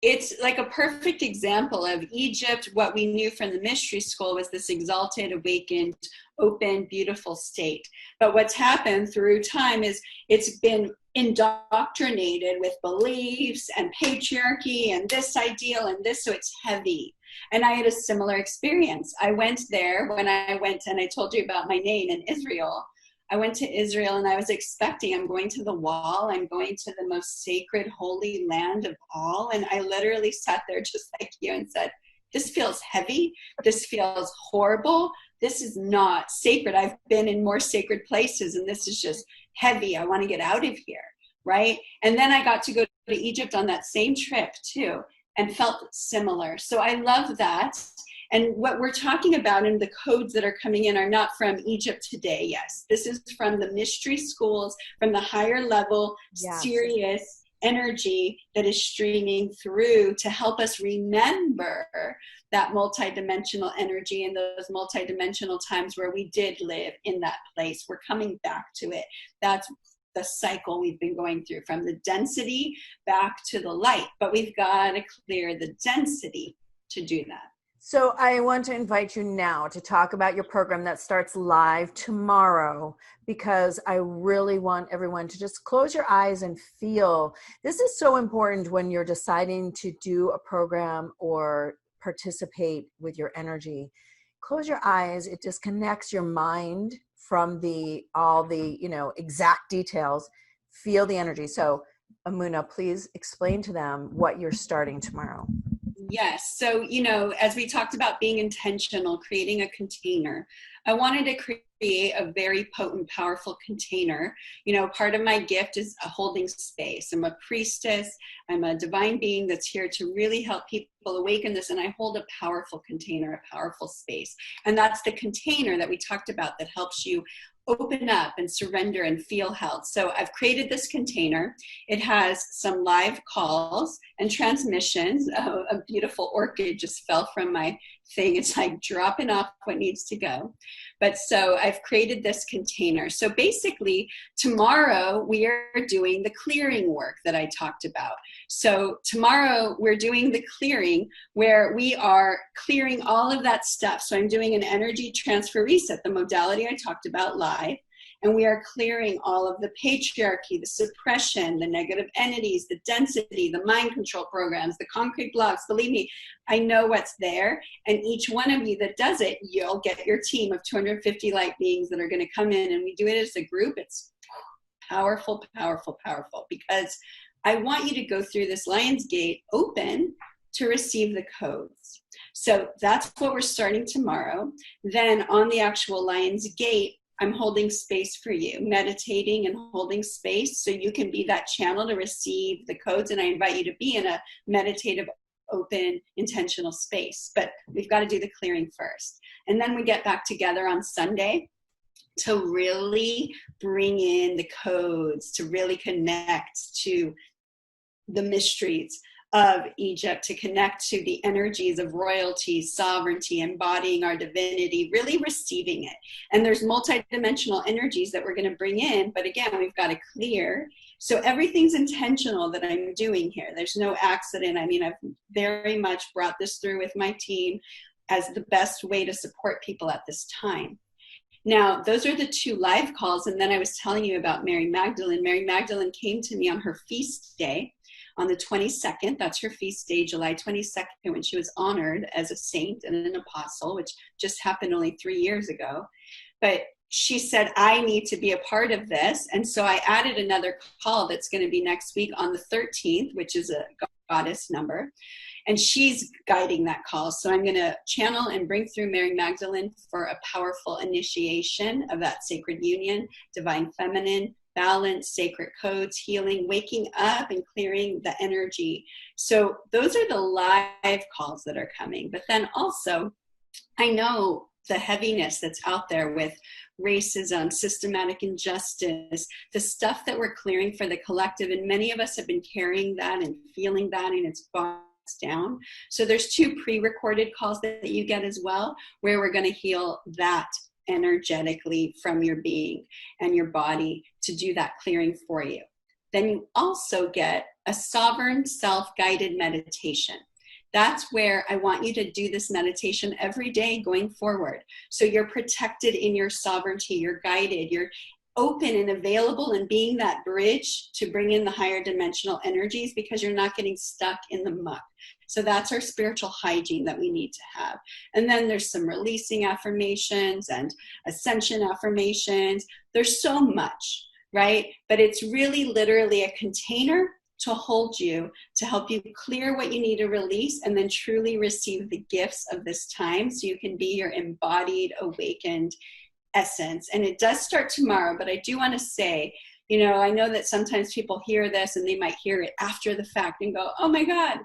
it's like a perfect example of Egypt. What we knew from the mystery school was this exalted, awakened, open, beautiful state. But what's happened through time is it's been indoctrinated with beliefs and patriarchy and this ideal and this, so it's heavy. And I had a similar experience. I went there when I went, and I told you about my name in Israel. I went to Israel and I was expecting, I'm going to the wall, I'm going to the most sacred, holy land of all. And I literally sat there just like you and said, this feels heavy. This feels horrible. This is not sacred. I've been in more sacred places and this is just heavy. I want to get out of here, right? And then I got to go to Egypt on that same trip too and felt similar. So I love that. And what we're talking about in the codes that are coming in are not from Egypt today. Yes, this is from the mystery schools, from the higher level, serious energy that is streaming through to help us remember that multidimensional energy and those multidimensional times where we did live in that place. We're coming back to it. That's the cycle we've been going through, from the density back to the light. But we've got to clear the density to do that.
So I want to invite you now to talk about your program that starts live tomorrow, because I really want everyone to just close your eyes and feel. This is so important when you're deciding to do a program or participate with your energy. Close your eyes. It disconnects your mind from all the exact details. Feel the energy. So Emunah, please explain to them what you're starting tomorrow.
Yes. So, as we talked about being intentional, creating a container, I wanted to create a very potent, powerful container. Part of my gift is a holding space. I'm a priestess. I'm a divine being that's here to really help people awaken this. And I hold a powerful container, a powerful space. And that's the container that we talked about that helps you open up and surrender and feel held. So I've created this container. It has some live calls and transmissions. A beautiful orchid just fell from my thing. It's like dropping off what needs to go. But so I've created this container. So basically tomorrow we are doing the clearing work that I talked about. So tomorrow we're doing the clearing where we are clearing all of that stuff. So I'm doing an energy transfer reset, the modality I talked about live. And we are clearing all of the patriarchy, the suppression, the negative entities, the density, the mind control programs, the concrete blocks. Believe me, I know what's there. And each one of you that does it, you'll get your team of 250 light beings that are going to come in. And we do it as a group. It's powerful, powerful, powerful. Because I want you to go through this Lionsgate open to receive the codes. So that's what we're starting tomorrow. Then on the actual Lionsgate, I'm holding space for you, meditating and holding space so you can be that channel to receive the codes. And I invite you to be in a meditative, open, intentional space. But we've got to do the clearing first. And then we get back together on Sunday to really bring in the codes, to really connect to the mysteries of Egypt to connect to the energies of royalty, sovereignty, embodying our divinity, really receiving it. And there's multidimensional energies that we're going to bring in, but again, we've got to clear. So everything's intentional that I'm doing here. There's no accident. I mean, I've very much brought this through with my team as the best way to support people at this time. Now, those are the 2 live calls. And then I was telling you about Mary Magdalene. Mary Magdalene came to me on her feast day on the 22nd. That's her feast day, July 22nd, when she was honored as a saint and an apostle, which just happened only 3 years ago. But she said, I need to be a part of this. And so I added another call that's going to be next week on the 13th, which is a goddess number. And she's guiding that call. So I'm going to channel and bring through Mary Magdalene for a powerful initiation of that sacred union, divine feminine, balance, sacred codes, healing, waking up and clearing the energy. So those are the live calls that are coming. But then also, I know the heaviness that's out there with racism, systematic injustice, the stuff that we're clearing for the collective. And many of us have been carrying that and feeling that, and it's bogged down. So there's 2 pre-recorded calls that you get as well, where we're going to heal that energetically from your being and your body to do that clearing for you. Then you also get a sovereign self-guided meditation. That's where I want you to do this meditation every day going forward. So you're protected in your sovereignty, you're guided, you're open and available and being that bridge to bring in the higher dimensional energies, because you're not getting stuck in the muck. So that's our spiritual hygiene that we need to have. And then there's some releasing affirmations and ascension affirmations. There's so much, right? But it's really literally a container to hold you, to help you clear what you need to release, and then truly receive the gifts of this time so you can be your embodied, awakened essence. And it does start tomorrow, but I do want to say, you know, I know that sometimes people hear this and they might hear it after the fact and go, oh my God.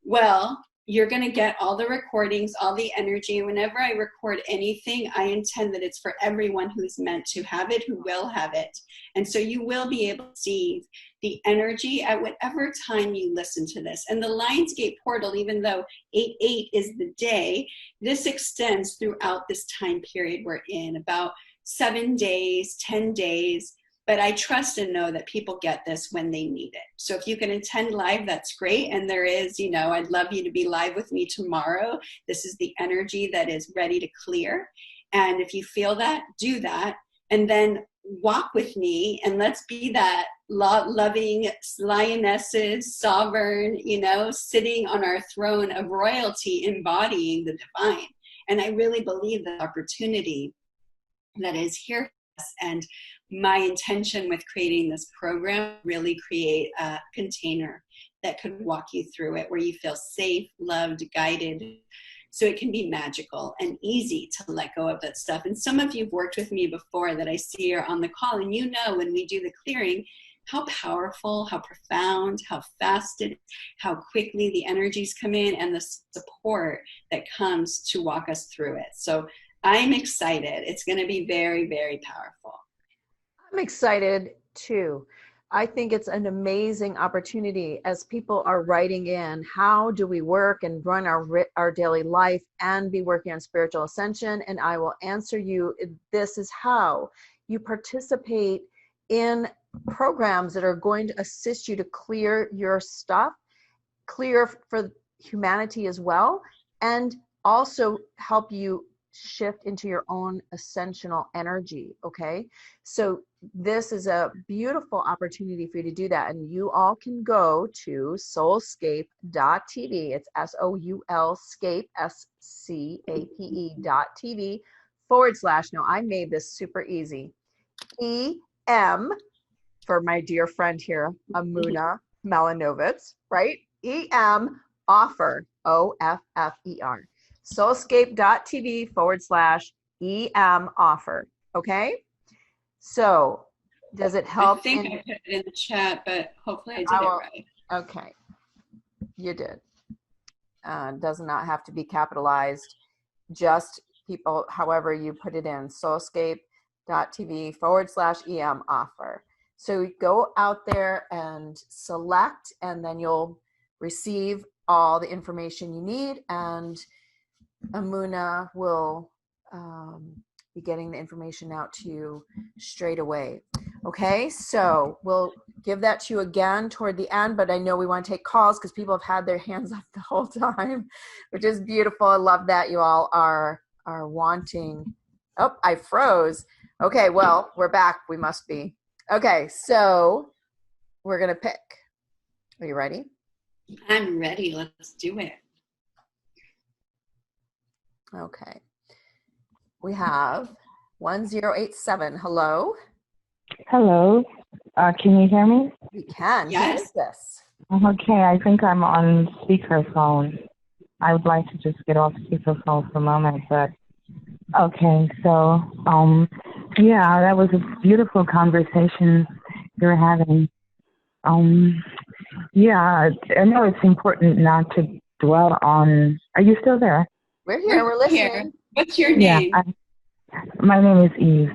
Well, you're going to get all the recordings, all the energy. Whenever I record anything, I intend that it's for everyone who's meant to have it, who will have it. And so you will be able to see the energy at whatever time you listen to this. And the Lionsgate portal, even though 8/8 is the day, this extends throughout this time period we're in, about 7 days, 10 days. But I trust and know that people get this when they need it. So if you can attend live, that's great. And there is, you know, I'd love you to be live with me tomorrow. This is the energy that is ready to clear. And if you feel that, do that. And then walk with me and let's be that loving lionesses, sovereign, you know, sitting on our throne of royalty, embodying the divine. And I really believe the opportunity that is here for us. And my intention with creating this program, really create a container that could walk you through it, where you feel safe, loved, guided, so it can be magical and easy to let go of that stuff. And some of you've worked with me before that I see are on the call, and you know when we do the clearing, how powerful, how profound, how fast it is, how quickly the energies come in, and the support that comes to walk us through it. So I'm excited. It's going to be very, very powerful.
I'm excited too. I think it's an amazing opportunity as people are writing in, how do we work and run our daily life and be working on spiritual ascension? And I will answer you, this is how you participate in programs that are going to assist you to clear your stuff, clear for humanity as well, and also help you shift into your own ascensional energy. Okay, so this is a beautiful opportunity for you to do that, and you all can go to soulscape.tv. It's SOULScape SCAPE.tv / now I made this super easy, EM for my dear friend here, Emunah Malinovitz, right? EM offer, OFFER. soulscape.tv / EM offer. Okay. So does it help?
I think I put it in the chat, but hopefully I did it right.
Okay. You did. Does not have to be capitalized. Just people, however you put it in, soulscape.tv / EM offer. So go out there and select, and then you'll receive all the information you need, and Emunah will be getting the information out to you straight away. Okay, so we'll give that to you again toward the end, but I know we want to take calls because people have had their hands up the whole time, which is beautiful. I love that you all are wanting. Oh, I froze. Okay, well, we're back. We must be. Okay, so we're going to pick. Are you ready?
I'm ready. Let's do it.
Okay. We have 1087. Hello?
Hello. Can you hear me?
We can.
Yes.
Who is this?
Okay, I think I'm on speakerphone. I would like to just get off speakerphone for a moment, but okay, so yeah, that was a beautiful conversation you were having. Yeah, I know it's important not to dwell on. Are you still there?
We're here. We're listening.
Here. What's your name?
Yeah, my name is Eve.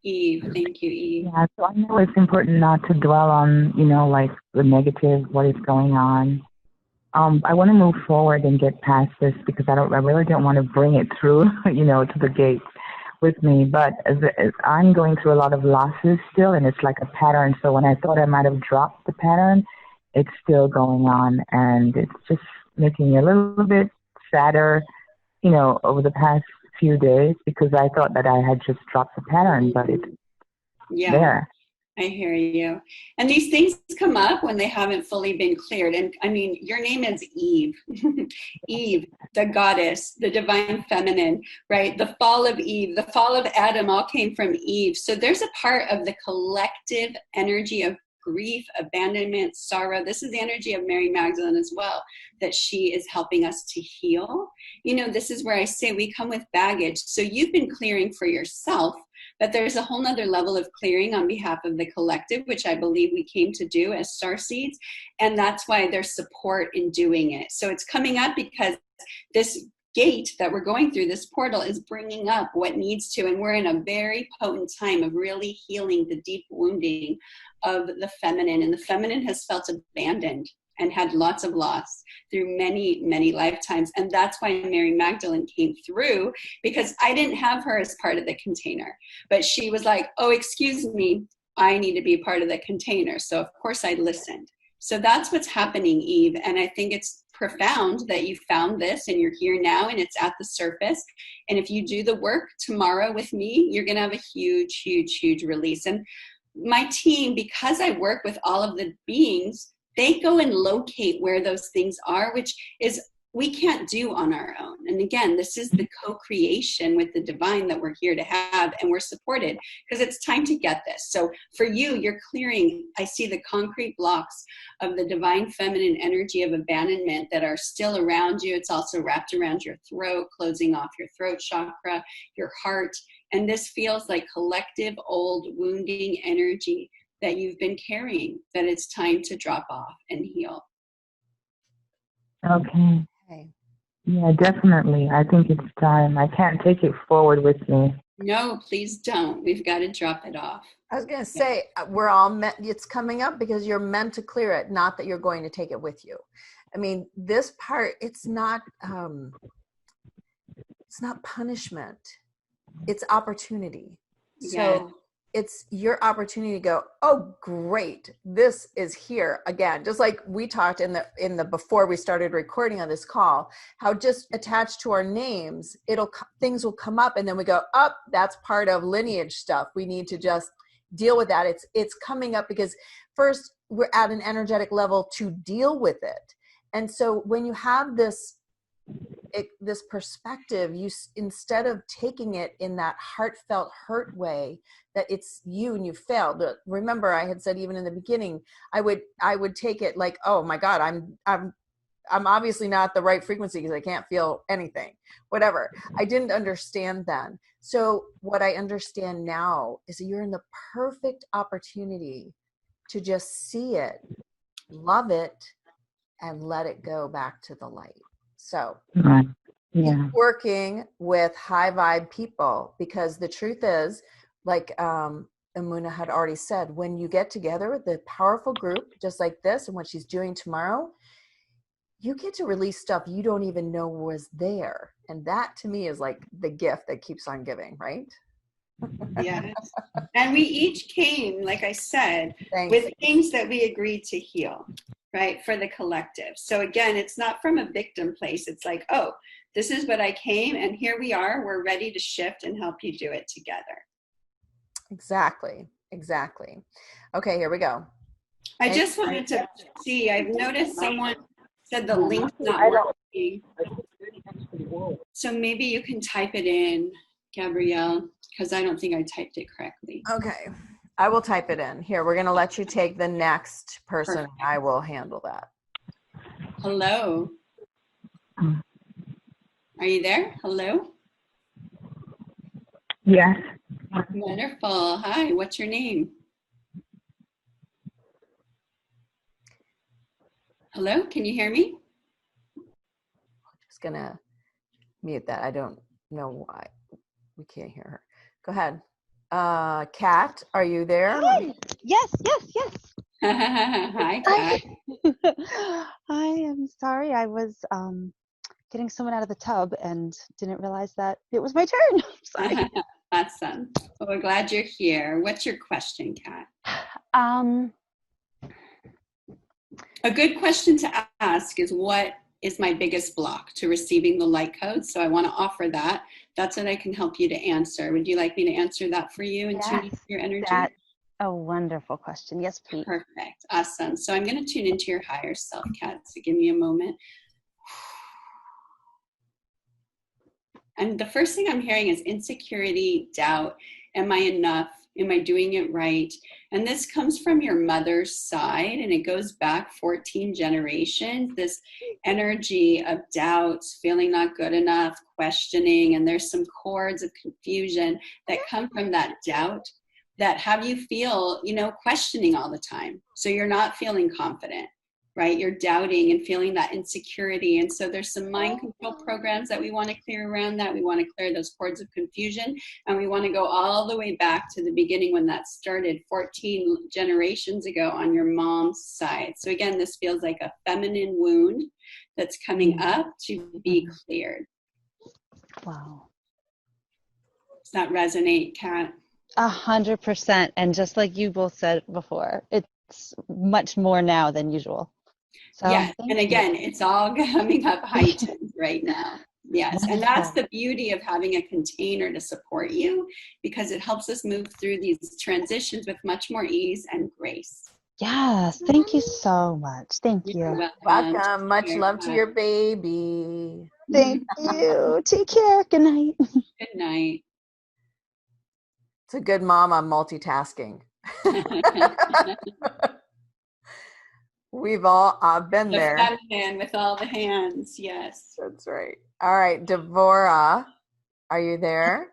Eve. Thank you, Eve.
Yeah, so I know it's important not to dwell on, like the negative, what is going on. I want to move forward and get past this because I really don't want to bring it through, to the gate with me. But as I'm going through a lot of losses still, and it's like a pattern. So when I thought I might have dropped the pattern, it's still going on, and it's just making me a little bit sadder, over the past few days because I thought that I had just dropped the pattern, but it's there.
I hear you. And these things come up when they haven't fully been cleared. And I mean, your name is Eve. Eve, the goddess, the divine feminine, right? The fall of Eve, the fall of Adam all came from Eve. So there's a part of the collective energy of grief, abandonment, sorrow. This is the energy of Mary Magdalene as well, that she is helping us to heal. This is where I say we come with baggage. So you've been clearing for yourself, but there's a whole nother level of clearing on behalf of the collective, which I believe we came to do as starseeds. And that's why there's support in doing it. So it's coming up because this gate that we're going through, this portal, is bringing up what needs to, and we're in a very potent time of really healing the deep wounding of the feminine. And the feminine has felt abandoned and had lots of loss through many, many lifetimes. And that's why Mary Magdalene came through, because I didn't have her as part of the container. But she was like, oh, excuse me, I need to be part of the container. So of course I listened. So that's what's happening, Eve. And I think it's profound that you found this and you're here now and it's at the surface. And if you do the work tomorrow with me, you're going to have a huge, huge, huge release. And my team, because I work with all of the beings, they go and locate where those things are, which is we can't do on our own. And again, this is the co-creation with the divine that we're here to have, and we're supported because it's time to get this. So for you, you're clearing, I see the concrete blocks of the divine feminine energy of abandonment that are still around you. It's also wrapped around your throat, closing off your throat chakra, your heart. And this feels like collective old wounding energy that you've been carrying, that it's time to drop off and heal.
Okay. Yeah, definitely. I think it's time. I can't take it forward with me.
No, please don't. We've got to drop it off.
I was going to say, we're all meant, it's coming up because you're meant to clear it, not that you're going to take it with you. I mean, this part, it's not punishment. It's opportunity. So it's your opportunity to go, oh, great, this is here again. Just like we talked in the before we started recording on this call, how just attached to our names, things will come up and then we go, up, that's part of lineage stuff. We need to just deal with that. It's coming up because first we're at an energetic level to deal with it. And so when you have this perspective, you, instead of taking it in that heartfelt hurt way that it's you and you failed. Remember, I had said even in the beginning, I would take it like, oh my God, I'm obviously not the right frequency because I can't feel anything, whatever. I didn't understand then. So what I understand now is that you're in the perfect opportunity to just see it, love it, and let it go back to the light. So keep working with high vibe people, because the truth is, like Emunah had already said, when you get together with a powerful group just like this and what she's doing tomorrow, you get to release stuff you don't even know was there. And that to me is like the gift that keeps on giving, right?
Yes. And we each came, like I said,
Thanks.
with things that we agreed to heal, right, for the collective. So again, it's not from a victim place. It's like, oh, this is what I came, and here we are. We're ready to shift and help you do it together.
Exactly. Okay, here we go.
I just wanted to see, I've noticed someone said the link's not working. So maybe you can type it in, Gabrielle, because I don't think I typed it correctly.
Okay, I will type it in. Here, we're going to let you take the next person.
Perfect.
I will handle that.
Hello. Are you there? Hello?
Yes.
Wonderful. Hi, what's your name? Hello, can you hear me?
Just going to mute that. I don't know why we can't hear her. Go ahead. Kat, are you there?
Hi. Yes.
Hi, Kat.
I am sorry. I was getting someone out of the tub and didn't realize that it was my turn. Sorry.
Awesome. Well, we're glad you're here. What's your question, Kat? A good question to ask is, what is my biggest block to receiving the light code? So I want to offer that. That's what I can help you to answer. Would you like me to answer that for you and tune into your energy?
That's a wonderful question. Yes, please.
Perfect. Awesome. So I'm going to tune into your higher self, Kat. So give me a moment. And the first thing I'm hearing is insecurity, doubt. Am I enough? Am I doing it right? And this comes from your mother's side, and it goes back 14 generations, this energy of doubt, feeling not good enough, questioning, and there's some cords of confusion that come from that doubt that have you feel, questioning all the time. So you're not feeling confident, right? You're doubting and feeling that insecurity. And so there's some mind control programs that we want to clear around that. We want to clear those cords of confusion. And we want to go all the way back to the beginning when that started 14 generations ago on your mom's side. So again, this feels like a feminine wound that's coming up to be cleared.
Wow.
Does that resonate, Kat?
100%. And just like you both said before, it's much more now than usual. So,
yes, and again, it's all coming up heightened right now. Yes, and that's the beauty of having a container to support you, because it helps us move through these transitions with much more ease and grace.
Yes, thank you so much. Thank you.
You're
Welcome. Much love to your baby.
Thank you. Take care. Good night.
Good night.
It's a good mom on multitasking. We've all been there.
Feminine with all the hands, yes.
That's right. All right, Devora, are you there?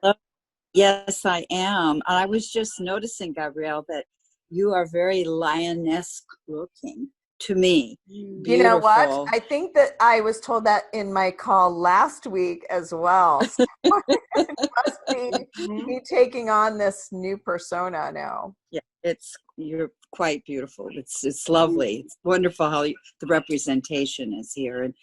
Yes, I am. I was just noticing, Gabrielle, that you are very lioness looking to me. Beautiful.
You know what? I think that I was told that in my call last week as well. So it must be me taking on this new persona now.
Yeah, you're quite beautiful. It's lovely. It's wonderful how the representation is here. And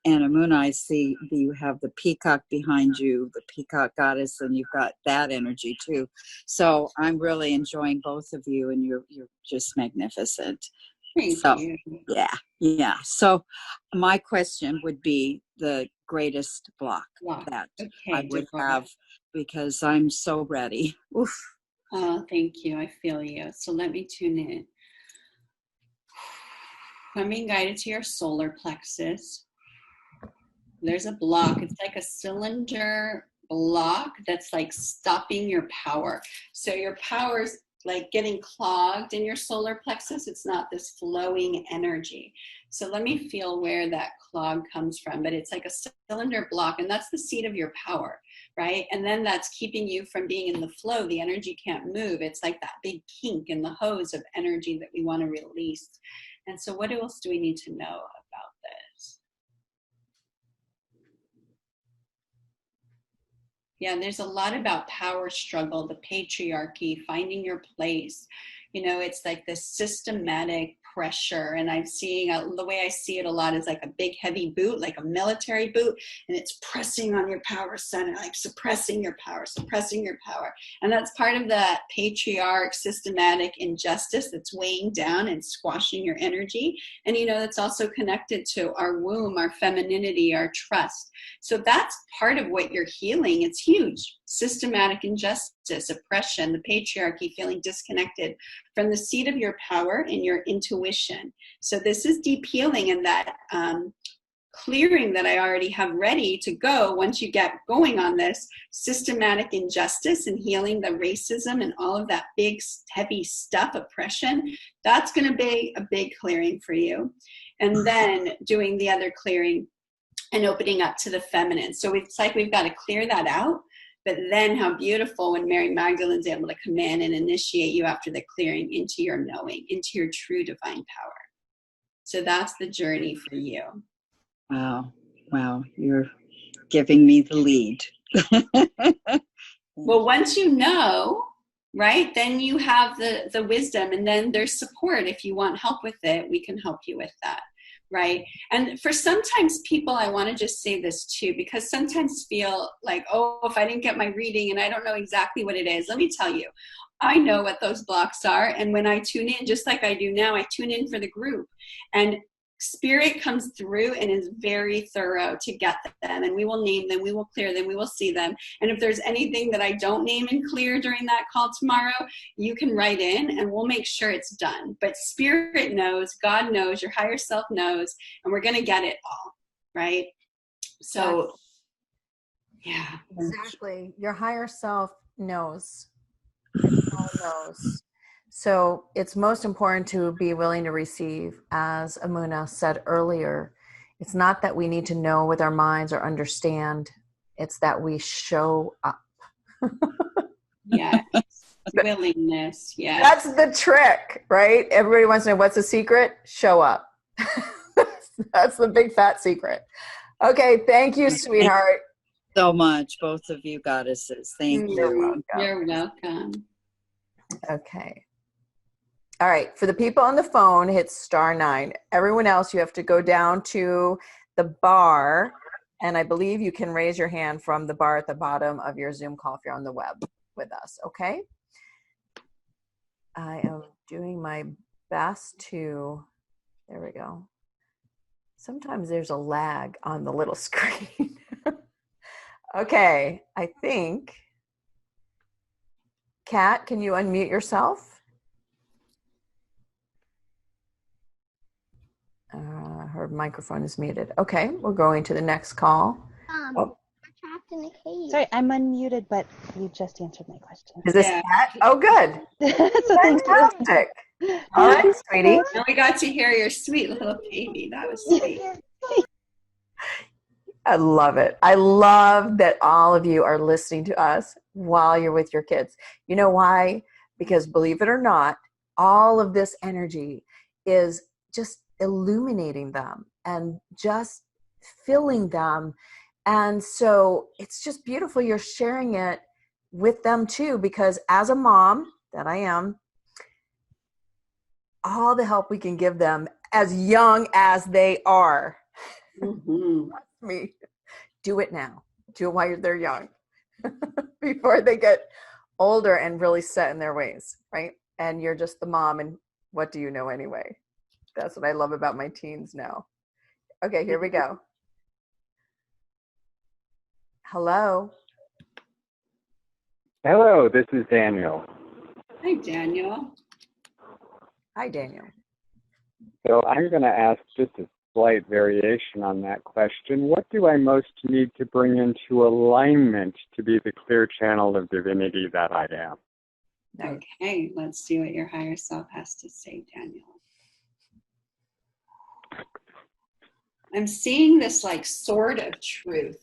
Emunah, I see you have the peacock behind you, the peacock goddess, and you've got that energy too. So I'm really enjoying both of you, and you're just magnificent.
Thank you.
Yeah. So my question would be the greatest block that I would have, because I'm so ready. Oof.
Oh, thank you. I feel you. So let me tune in. I'm being guided to your solar plexus. There's a block. It's like a cylinder block that's like stopping your power. So your power's like getting clogged in your solar plexus. It's not this flowing energy. So let me feel where that clog comes from. But it's like a cylinder block, and that's the seat of your power, right? And then that's keeping you from being in the flow. The energy can't move. It's like that big kink in the hose of energy that we want to release. And so what else do we need to know about this? Yeah, there's a lot about power struggle, the patriarchy, finding your place. It's like this systematic pressure. And I'm seeing, the way I see it a lot is like a big heavy boot, like a military boot, and it's pressing on your power center, like suppressing your power. And that's part of that patriarch systematic injustice that's weighing down and squashing your energy. And, you know, that's also connected to our womb, our femininity, our trust. So that's part of what you're healing. It's huge. Systematic injustice, oppression, the patriarchy, feeling disconnected from the seat of your power and your intuition. So this is deep healing, and that clearing that I already have ready to go once you get going on this systematic injustice and healing the racism and all of that big, heavy stuff, oppression, that's going to be a big clearing for you. And then doing the other clearing and opening up to the feminine. So it's like we've got to clear that out. But then how beautiful when Mary Magdalene's able to come in and initiate you after the clearing into your knowing, into your true divine power. So that's the journey for you.
Wow. Wow. You're giving me the lead.
Well, once you know, right, then you have the wisdom, and then there's support. If you want help with it, we can help you with that. Right. And for sometimes people, I want to just say this too, because sometimes feel like, oh, if I didn't get my reading and I don't know exactly what it is, let me tell you, I know what those blocks are. And when I tune in, just like I do now, I tune in for the group, and Spirit comes through and is very thorough to get them. And we will name them, we will clear them, we will see them. And if there's anything that I don't name and clear during that call tomorrow, you can write in and we'll make sure it's done. But Spirit knows, God knows, your higher self knows, and we're going to get it all, right? So, yeah.
Exactly. Your higher self knows. It all knows. So it's most important to be willing to receive, as Emunah said earlier. It's not that we need to know with our minds or understand. It's that we show up.
Yeah. Willingness. Yeah.
That's the trick, right? Everybody wants to know what's the secret? Show up. That's the big fat secret. Okay. Thank you, sweetheart.
So much, both of you goddesses. Thank
You're
you.
welcome.
You're welcome.
Okay. All right. For the people on the phone, hit *9. Everyone else, you have to go down to the bar, and I believe you can raise your hand from the bar at the bottom of your Zoom call if you're on the web with us. Okay. I am doing my best to, there we go. Sometimes there's a lag on the little screen. Okay. I think, Kat, can you unmute yourself? Her microphone is muted. Okay, we're going to the next call.
We're trapped in a cave.
Sorry, I'm unmuted, but you just answered my question.
Is this Kat? Oh, good.
So thank you.
Fantastic. All right, sweetie.
And we got to hear your sweet little baby. That was sweet.
I love it. I love that all of you are listening to us while you're with your kids. You know why? Because believe it or not, all of this energy is just illuminating them and just filling them. And so it's just beautiful. You're sharing it with them too, because as a mom that I am, all the help we can give them as young as they are. Me, do it now. Do it while they're young before they get older and really set in their ways, right? And you're just the mom, and what do you know anyway? That's what I love about my teens now. Okay, here we go. Hello.
Hello, this is Daniel.
Hi, Daniel.
Hi, Daniel.
So I'm going to ask just a slight variation on that question. What do I most need to bring into alignment to be the clear channel of divinity that I am?
Okay, let's see what your higher self has to say, Daniel. I'm seeing this like sword of truth,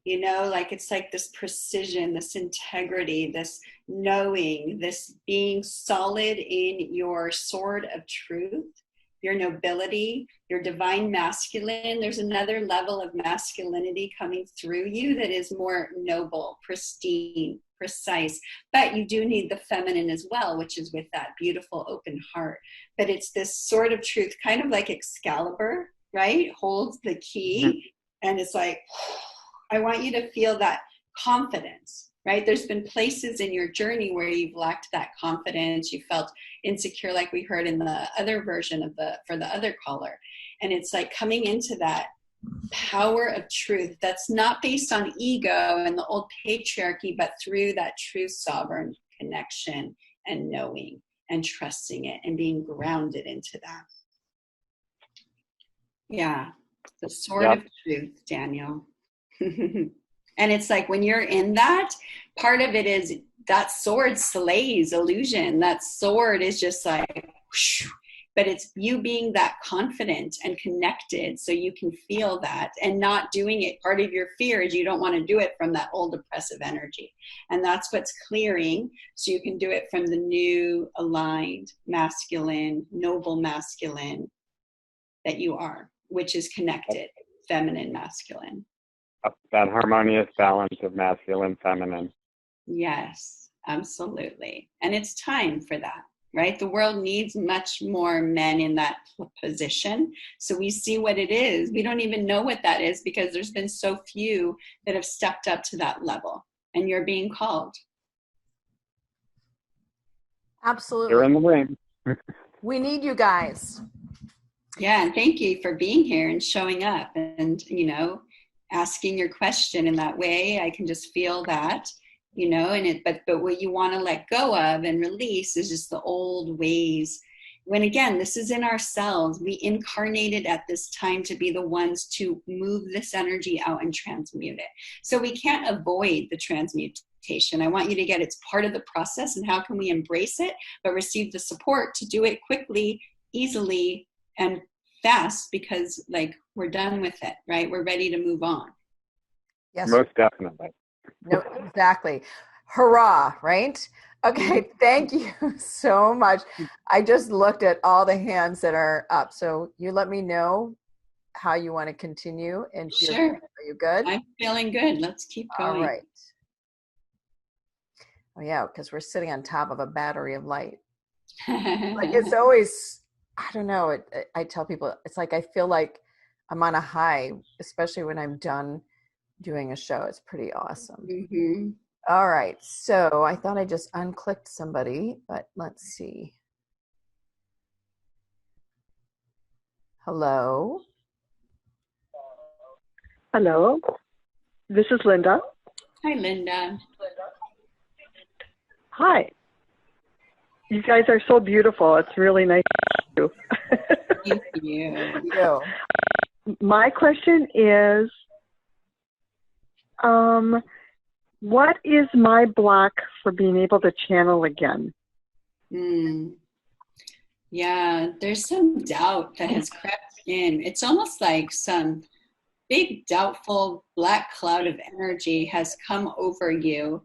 you know, like it's like this precision, this integrity, this knowing, this being solid in your sword of truth, your nobility, your divine masculine. There's another level of masculinity coming through you that is more noble, pristine, precise, but you do need the feminine as well, which is with that beautiful open heart. But it's this sort of truth, kind of like Excalibur, right? Holds the key. And it's like, I want you to feel that confidence, right? There's been places in your journey where you've lacked that confidence. You felt insecure, like we heard in the other version of for the other caller. And it's like coming into that power of truth that's not based on ego and the old patriarchy, but through that true sovereign connection and knowing and trusting it and being grounded into that. Yeah, the sword of truth, Daniel. And it's like when you're in that, part of it is that sword slays illusion. That sword is just like, whoosh, but it's you being that confident and connected so you can feel that and not doing it. Part of your fear is you don't want to do it from that old oppressive energy. And that's what's clearing, so you can do it from the new, aligned, masculine, noble masculine that you are, which is connected, feminine, masculine.
That harmonious balance of masculine, feminine.
Yes, absolutely. And it's time for that, right? The world needs much more men in that position. So we see what it is. We don't even know what that is because there's been so few that have stepped up to that level. And you're being called.
Absolutely.
You're in the ring.
We need you guys.
Yeah, and thank you for being here and showing up and, asking your question in that way. I can just feel that, and but what you want to let go of and release is just the old ways. When again, this is in ourselves, we incarnated at this time to be the ones to move this energy out and transmute it. So we can't avoid the transmutation. I want you to get it's part of the process, and how can we embrace it, but receive the support to do it quickly, easily, and fast, because we're done with it, right? We're ready to move on.
Yes.
Most definitely.
No, exactly. Hurrah, right? Okay, thank you so much. I just looked at all the hands that are up. So you let me know how you want to continue. And
sure.
Are you good?
I'm feeling good. Let's keep going.
All right. Oh yeah, because we're sitting on top of a battery of light. It's always, I don't know. I tell people, it's like I feel like I'm on a high, especially when I'm done doing a show. It's pretty awesome.
Mm-hmm.
All right. So I thought I just unclicked somebody, but let's see. Hello.
Hello. This is Linda.
Hi, Linda.
Hi. You guys are so beautiful. It's really nice to meet you.
Thank you.
Thank you.
My question is, what is my block for being able to channel again?
Yeah, there's some doubt that has crept in. It's almost like some big doubtful black cloud of energy has come over you,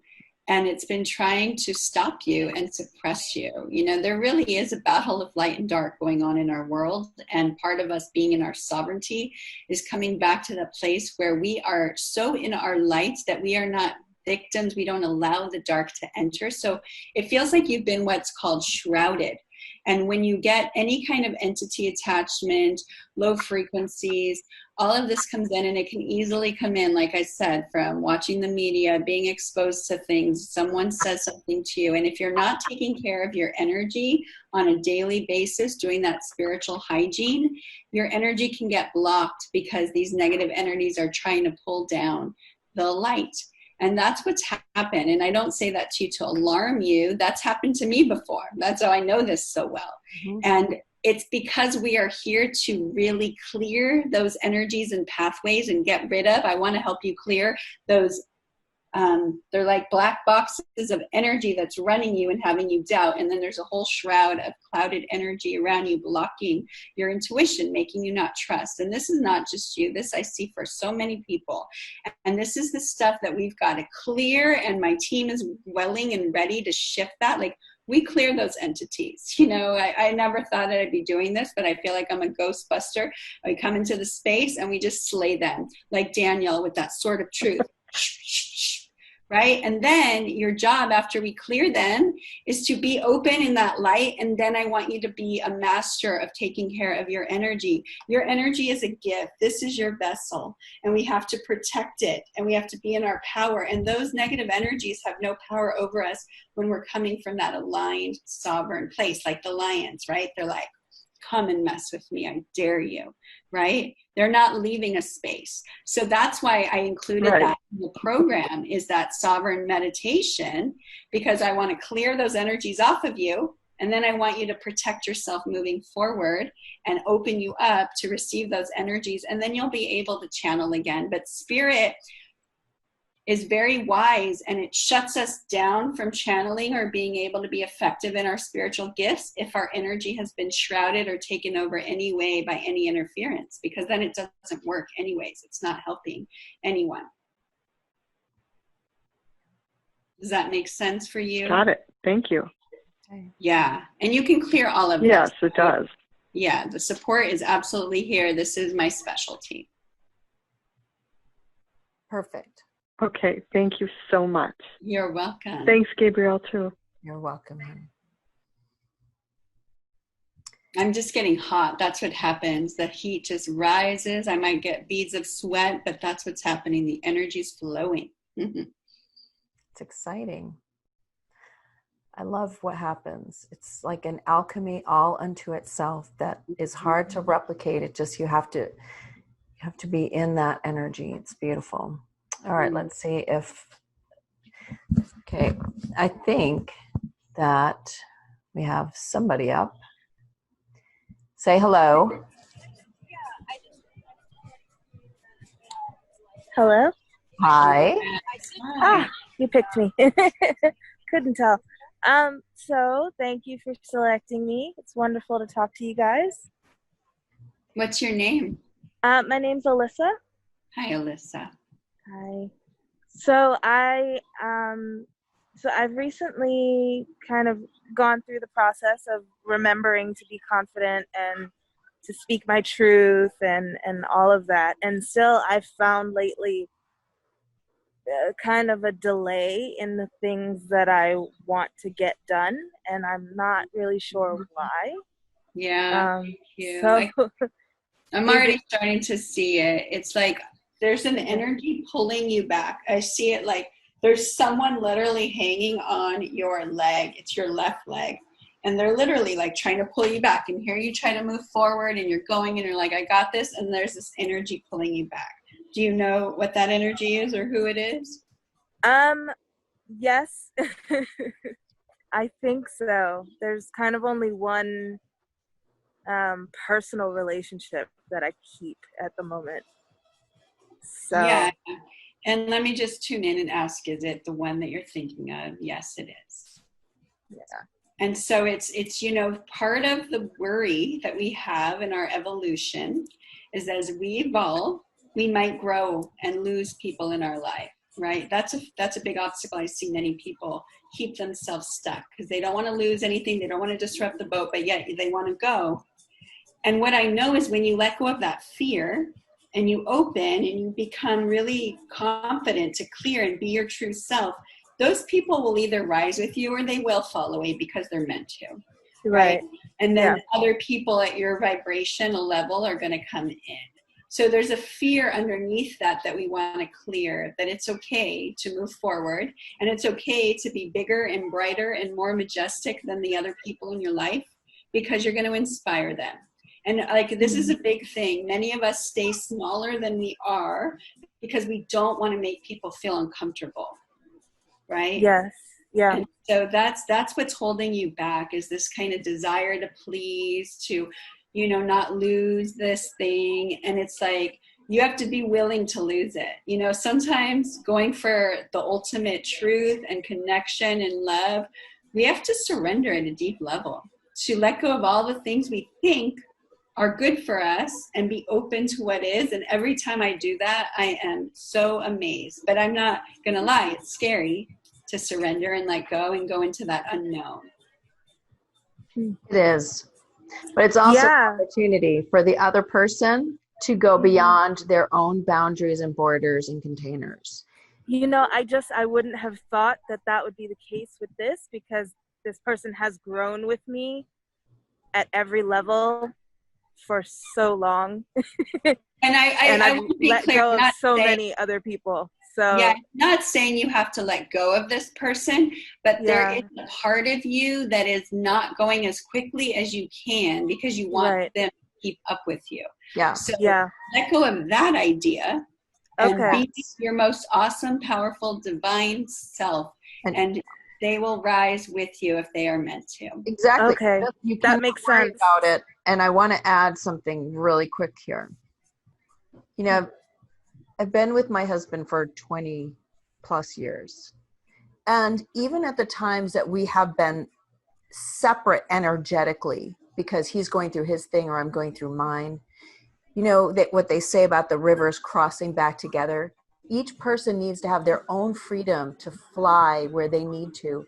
and it's been trying to stop you and suppress you. There really is a battle of light and dark going on in our world. And part of us being in our sovereignty is coming back to the place where we are so in our light that we are not victims. We don't allow the dark to enter. So it feels like you've been what's called shrouded. And when you get any kind of entity attachment, low frequencies, all of this comes in, and it can easily come in, like I said, from watching the media, being exposed to things, someone says something to you. And if you're not taking care of your energy on a daily basis, doing that spiritual hygiene, your energy can get blocked because these negative energies are trying to pull down the light. And that's what's happened. And I don't say that to you to alarm you. That's happened to me before. That's how I know this so well. Mm-hmm. And it's because we are here to really clear those energies and pathways and get rid of. I want to help you clear those. They're like black boxes of energy that's running you and having you doubt. And then there's a whole shroud of clouded energy around you, blocking your intuition, making you not trust. And this is not just you. This I see for so many people. And this is the stuff that we've got to clear. And my team is willing and ready to shift that. Like, we clear those entities. I never thought that I'd be doing this, but I feel like I'm a ghostbuster. I come into the space and we just slay them. Like Daniel with that sword of truth. right? And then your job after we clear them is to be open in that light. And then I want you to be a master of taking care of your energy. Your energy is a gift. This is your vessel, and we have to protect it, and we have to be in our power. And those negative energies have no power over us when we're coming from that aligned, sovereign place, like the lions, right? They're like, come and mess with me, I dare you, right? They're not leaving a space. So that's why I included that in the program, is that sovereign meditation, because I want to clear those energies off of you. And then I want you to protect yourself moving forward and open you up to receive those energies. And then you'll be able to channel again. But spirit is very wise, and it shuts us down from channeling or being able to be effective in our spiritual gifts if our energy has been shrouded or taken over any way by any interference, because then it doesn't work anyways. It's not helping anyone. Does that make sense for you?
Got it. Thank you.
Yeah. And you can clear all of this.
Yes, it does.
Yeah, the support is absolutely here. This is my specialty.
Perfect.
Okay, thank you so much.
You're welcome.
Thanks, Gabrielle, too.
You're welcome, honey.
I'm just getting hot. That's what happens. The heat just rises. I might get beads of sweat, but that's what's happening. The energy's flowing.
It's exciting. I love what happens. It's like an alchemy all unto itself that is hard to replicate. It just, you have to be in that energy. It's beautiful. All right, let's see if, okay, I think that we have somebody up. Say hello.
Hello?
Hi.
Ah, you picked me. Couldn't tell. So thank you for selecting me. It's wonderful to talk to you guys.
What's your name?
My name's Alyssa.
Hi, Alyssa.
Hi. So I've recently kind of gone through the process of remembering to be confident and to speak my truth and all of that. And still I've found lately kind of a delay in the things that I want to get done, and I'm not really sure why.
Yeah, thank you.
So
I'm already starting to see it. It's like there's an energy pulling you back. I see it like there's someone literally hanging on your leg. It's your left leg. And they're literally like trying to pull you back. And here you try to move forward and you're going and you're like, I got this. And there's this energy pulling you back. Do you know what that energy is or who it is?
Yes, I think so. There's kind of only one personal relationship that I keep at the moment. So
yeah. And let me just tune in and ask, is it the one that you're thinking of? Yes, it is.
Yeah.
And so it's, you know, part of the worry that we have in our evolution is as we evolve, we might grow and lose people in our life, right? That's a big obstacle. I see many people keep themselves stuck because they don't want to lose anything. They don't want to disrupt the boat, but yet they want to go. And what I know is when you let go of that fear and you open and you become really confident to clear and be your true self, those people will either rise with you or they will fall away because they're meant to. Right. And then other people at your vibrational level are going to come in. So there's a fear underneath that we want to clear, that it's okay to move forward and it's okay to be bigger and brighter and more majestic than the other people in your life because you're going to inspire them. And like, this is a big thing. Many of us stay smaller than we are because we don't want to make people feel uncomfortable. Right?
Yes. Yeah.
And so that's what's holding you back, is this kind of desire to please, to, you know, not lose this thing. And it's like, you have to be willing to lose it. You know, sometimes going for the ultimate truth and connection and love, we have to surrender at a deep level, to let go of all the things we think are good for us and be open to what is. And every time I do that, I am so amazed. But I'm not going to lie, it's scary to surrender and let go and go into that unknown.
It is. But it's also an opportunity for the other person to go beyond their own boundaries and borders and containers.
I wouldn't have thought that would be the case with this, because this person has grown with me at every level for so long.
And I
I've
want to be
let
clear,
go of so
saying,
many other people. So
yeah, not saying you have to let go of this person, but there is a part of you that is not going as quickly as you can because you want them to keep up with you.
Yeah.
So let go of that idea and be your most awesome, powerful, divine self. And they will rise with you if they are meant to.
Exactly.
Okay.
That
makes
sense
sense.
About it. And I want to add something really quick here. You know, I've been with my husband for 20 plus years. And even at the times that we have been separate energetically, because he's going through his thing or I'm going through mine, you know, that what they say about the rivers crossing back together, each person needs to have their own freedom to fly where they need to.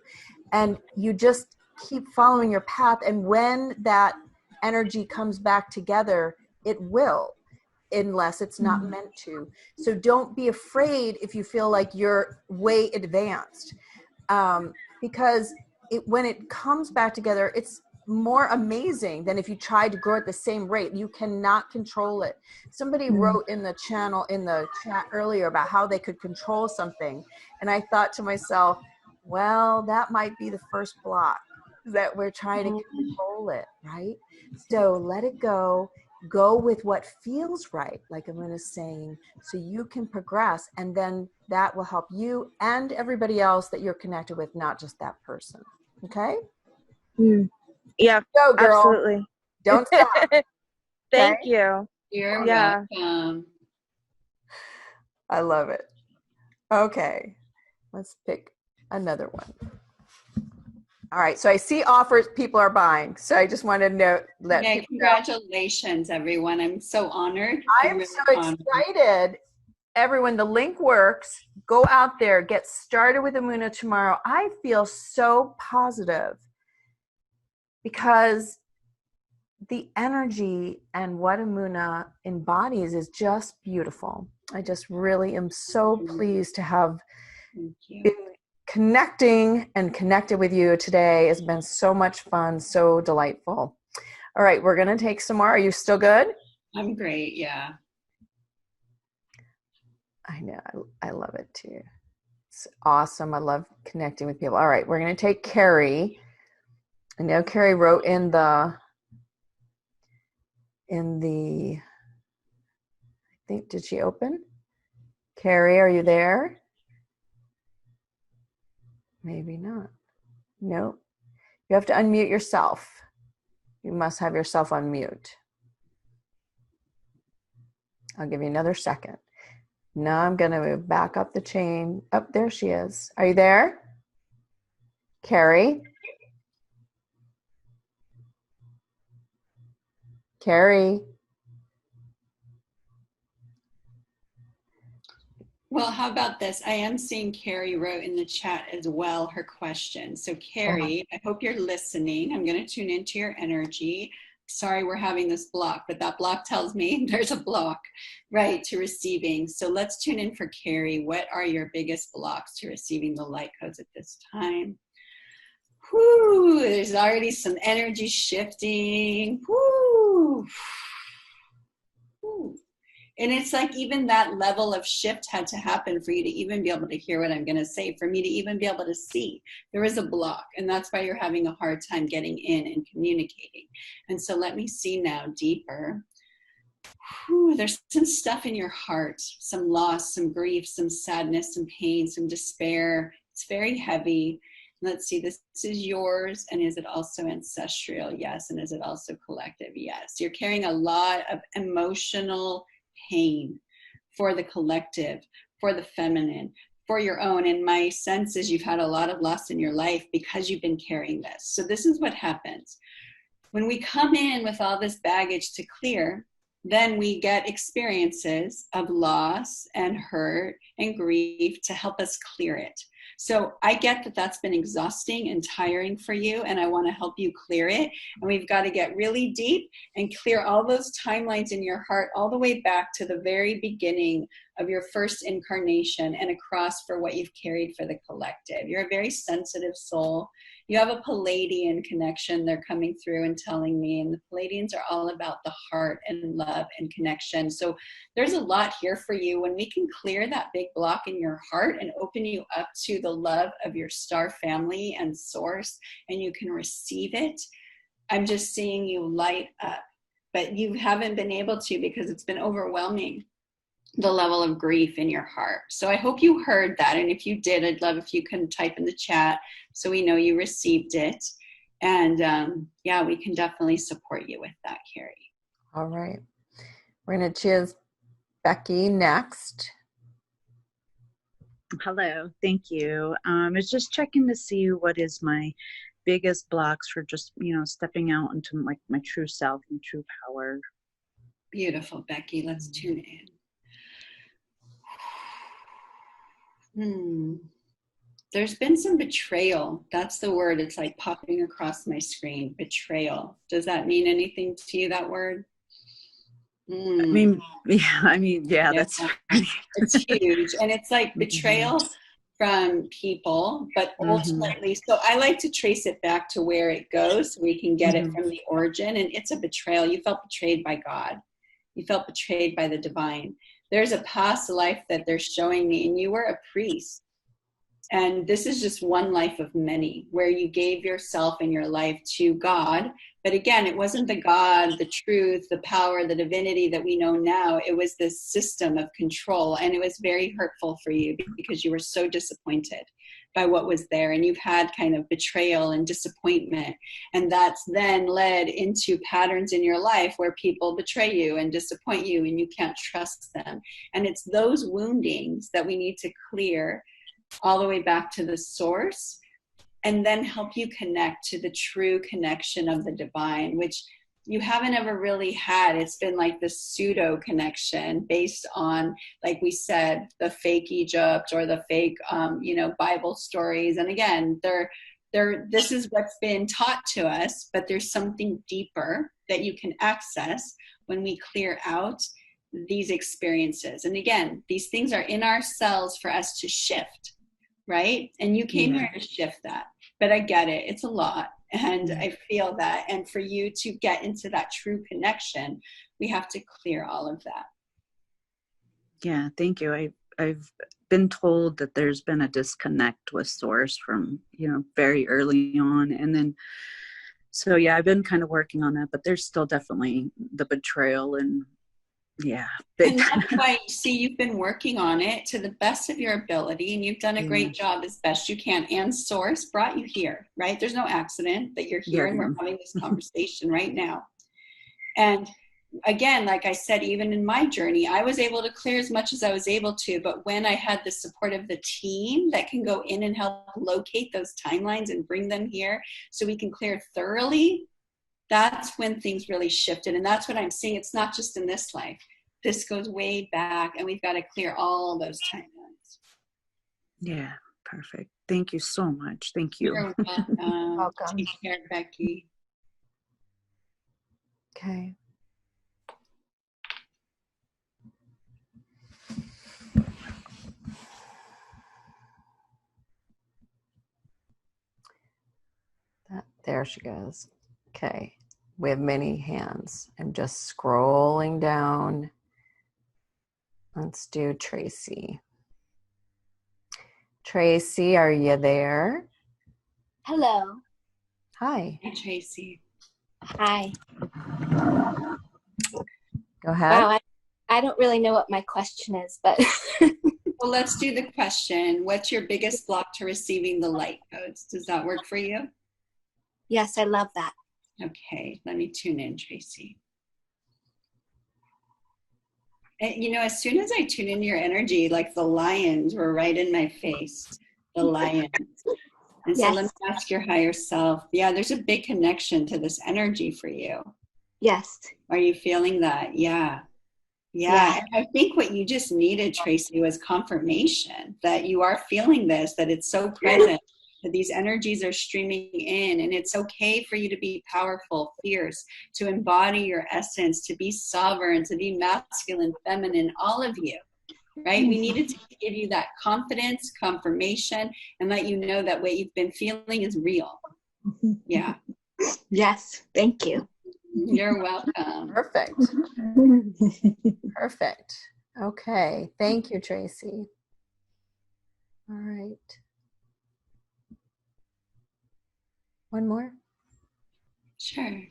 And you just keep following your path. And when that energy comes back together, it will, unless it's not meant to. So don't be afraid if you feel like you're way advanced, because when it comes back together, it's more amazing than if you tried to grow at the same rate. You cannot control it. Somebody wrote in the chat earlier about how they could control something. And I thought to myself, well, that might be the first block, that we're trying to control it, right? So let it go. Go with what feels right, like Emuna's saying, so you can progress, and then that will help you and everybody else that you're connected with, not just that person. Okay?
Yeah,
go, girl.
Absolutely.
Don't stop.
Thank you.
You're welcome.
I love it. Okay, let's pick another one. All right, so I see offers people are buying. So I just want to note that.
Yeah, congratulations, everyone. I'm so honored.
I'm so excited. Everyone, the link works. Go out there, get started with Emunah tomorrow. I feel so positive because the energy and what Emunah embodies is just beautiful. I just really am so pleased to have been connecting and connected with you today. It's been so much fun, so delightful. All right, we're going to take some more. Are you still good?
I'm great, yeah.
I know, I love it too. It's awesome. I love connecting with people. All right, we're going to take Carrie. I know Carrie wrote in the, I think, did she open? Carrie, are you there? Maybe not. Nope. You have to unmute yourself. You must have yourself on mute. I'll give you another second. Now I'm going to move back up the chain. Oh, there she is. Are you there? Carrie? Carrie?
Well, how about this? I am seeing Carrie wrote in the chat as well her question. So Carrie, I hope you're listening. I'm going to tune into your energy. Sorry we're having this block, but that block tells me there's a block, right, to receiving. So let's tune in for Carrie. What are your biggest blocks to receiving the light codes at this time? Whoo, there's already some energy shifting. Whoo. Whoo. And it's like even that level of shift had to happen for you to even be able to hear what I'm going to say, for me to even be able to see. There is a block, and that's why you're having a hard time getting in and communicating. And so let me see now deeper. Whew, there's some stuff in your heart, some loss, some grief, some sadness, some pain, some despair. It's very heavy. Let's see, this is yours, and is it also ancestral? Yes. And is it also collective? Yes. You're carrying a lot of emotional pain for the collective, for the feminine, for your own. And my sense is you've had a lot of loss in your life because you've been carrying this. So this is what happens. When we come in with all this baggage to clear, then we get experiences of loss and hurt and grief to help us clear it. So I get that that's been exhausting and tiring for you, and I want to help you clear it. And we've got to get really deep and clear all those timelines in your heart all the way back to the very beginning of your first incarnation and across for what you've carried for the collective. You're a very sensitive soul. You have a Palladian connection. They're coming through and telling me, and the Palladians are all about the heart and love and connection. So there's a lot here for you. When we can clear that big block in your heart and open you up to the love of your star family and source, and you can receive it, I'm just seeing you light up. But you haven't been able to because it's been overwhelming, the level of grief in your heart. So I hope you heard that. And if you did, I'd love if you can type in the chat so we know you received it. And yeah, we can definitely support you with that, Carrie.
All right. We're going to choose Becky next.
Hello. Thank you. I was just checking to see what is my biggest blocks for just, stepping out into like my true self and true power.
Beautiful, Becky. Let's tune in. There's been some betrayal. That's the word. It's like popping across my screen. Betrayal. Does that mean anything to you, that word?
Yeah, that's
it's huge. And it's like betrayal from people, but ultimately, so I like to trace it back to where it goes so we can get it from the origin. And it's a betrayal. You felt betrayed by God. You felt betrayed by the divine. There's a past life that they're showing me, and you were a priest. And this is just one life of many where you gave yourself and your life to God. But again, it wasn't the God, the truth, the power, the divinity that we know now. It was this system of control. And it was very hurtful for you because you were so disappointed by what was there. And you've had kind of betrayal and disappointment. And that's then led into patterns in your life where people betray you and disappoint you and you can't trust them. And it's those woundings that we need to clear all the way back to the source, and then help you connect to the true connection of the divine, which you haven't ever really had. It's been like this pseudo connection based on, like we said, the fake Egypt or the fake, Bible stories. And again, this is what's been taught to us, but there's something deeper that you can access when we clear out these experiences. And again, these things are in our cells for us to shift, right? And you came here to shift that. But I get it. It's a lot. And I feel that. And for you to get into that true connection, we have to clear all of that.
Yeah, thank you. I've been told that there's been a disconnect with source from, very early on. And then, so yeah, I've been kind of working on that, but there's still definitely the betrayal and
and that's why you've been working on it to the best of your ability, and you've done a great job as best you can. And source brought you here, right? There's no accident that you're here and we're having this conversation right now. And again, like I said, even in my journey, I was able to clear as much as I was able to, but when I had the support of the team that can go in and help locate those timelines and bring them here so we can clear thoroughly, that's when things really shifted. And that's what I'm seeing. It's not just in this life. This goes way back, and we've got to clear all those timelines.
Yeah, perfect. Thank you so much. Thank you.
You're welcome. Take care, Becky.
Okay. There she goes. Okay. We have many hands. I'm just scrolling down. Let's do Tracy. Tracy, are you there?
Hello.
Hi.
Hi, Tracy.
Hi.
Go ahead.
Wow, I don't really know what my question is, but
well, let's do the question. What's your biggest block to receiving the light codes? Does that work for you?
Yes, I love that.
Okay, let me tune in, Tracy. And, as soon as I tune in your energy, like the lions were right in my face, the lions. And so let me ask your higher self. Yeah, there's a big connection to this energy for you.
Yes.
Are you feeling that? Yeah. Yeah, and I think what you just needed, Tracy, was confirmation that you are feeling this, that it's so present, that these energies are streaming in, and it's okay for you to be powerful, fierce, to embody your essence, to be sovereign, to be masculine, feminine, all of you, right? We needed to give you that confidence, confirmation, and let you know that what you've been feeling is real. Yeah.
Yes, thank you.
You're welcome.
Perfect. Perfect. Okay. Thank you, Tracy. All right. One more.
Sure.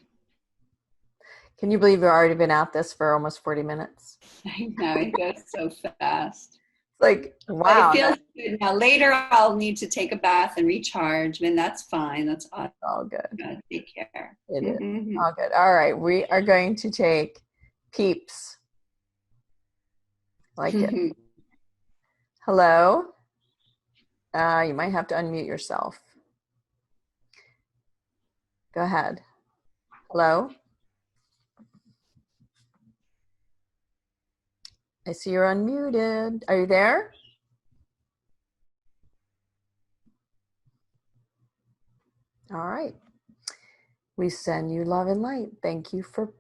Can you believe we've already been at this for almost 40 minutes?
I know, it goes so fast.
It's like, wow.
But it feels good. Now later I'll need to take a bath and recharge, and that's fine. That's awesome.
All good.
Take care.
It is. All good. All right. We are going to take peeps. Like it. Hello. You might have to unmute yourself. Go ahead. Hello. I see you're unmuted. Are you there? All right. We send you love and light. Thank you for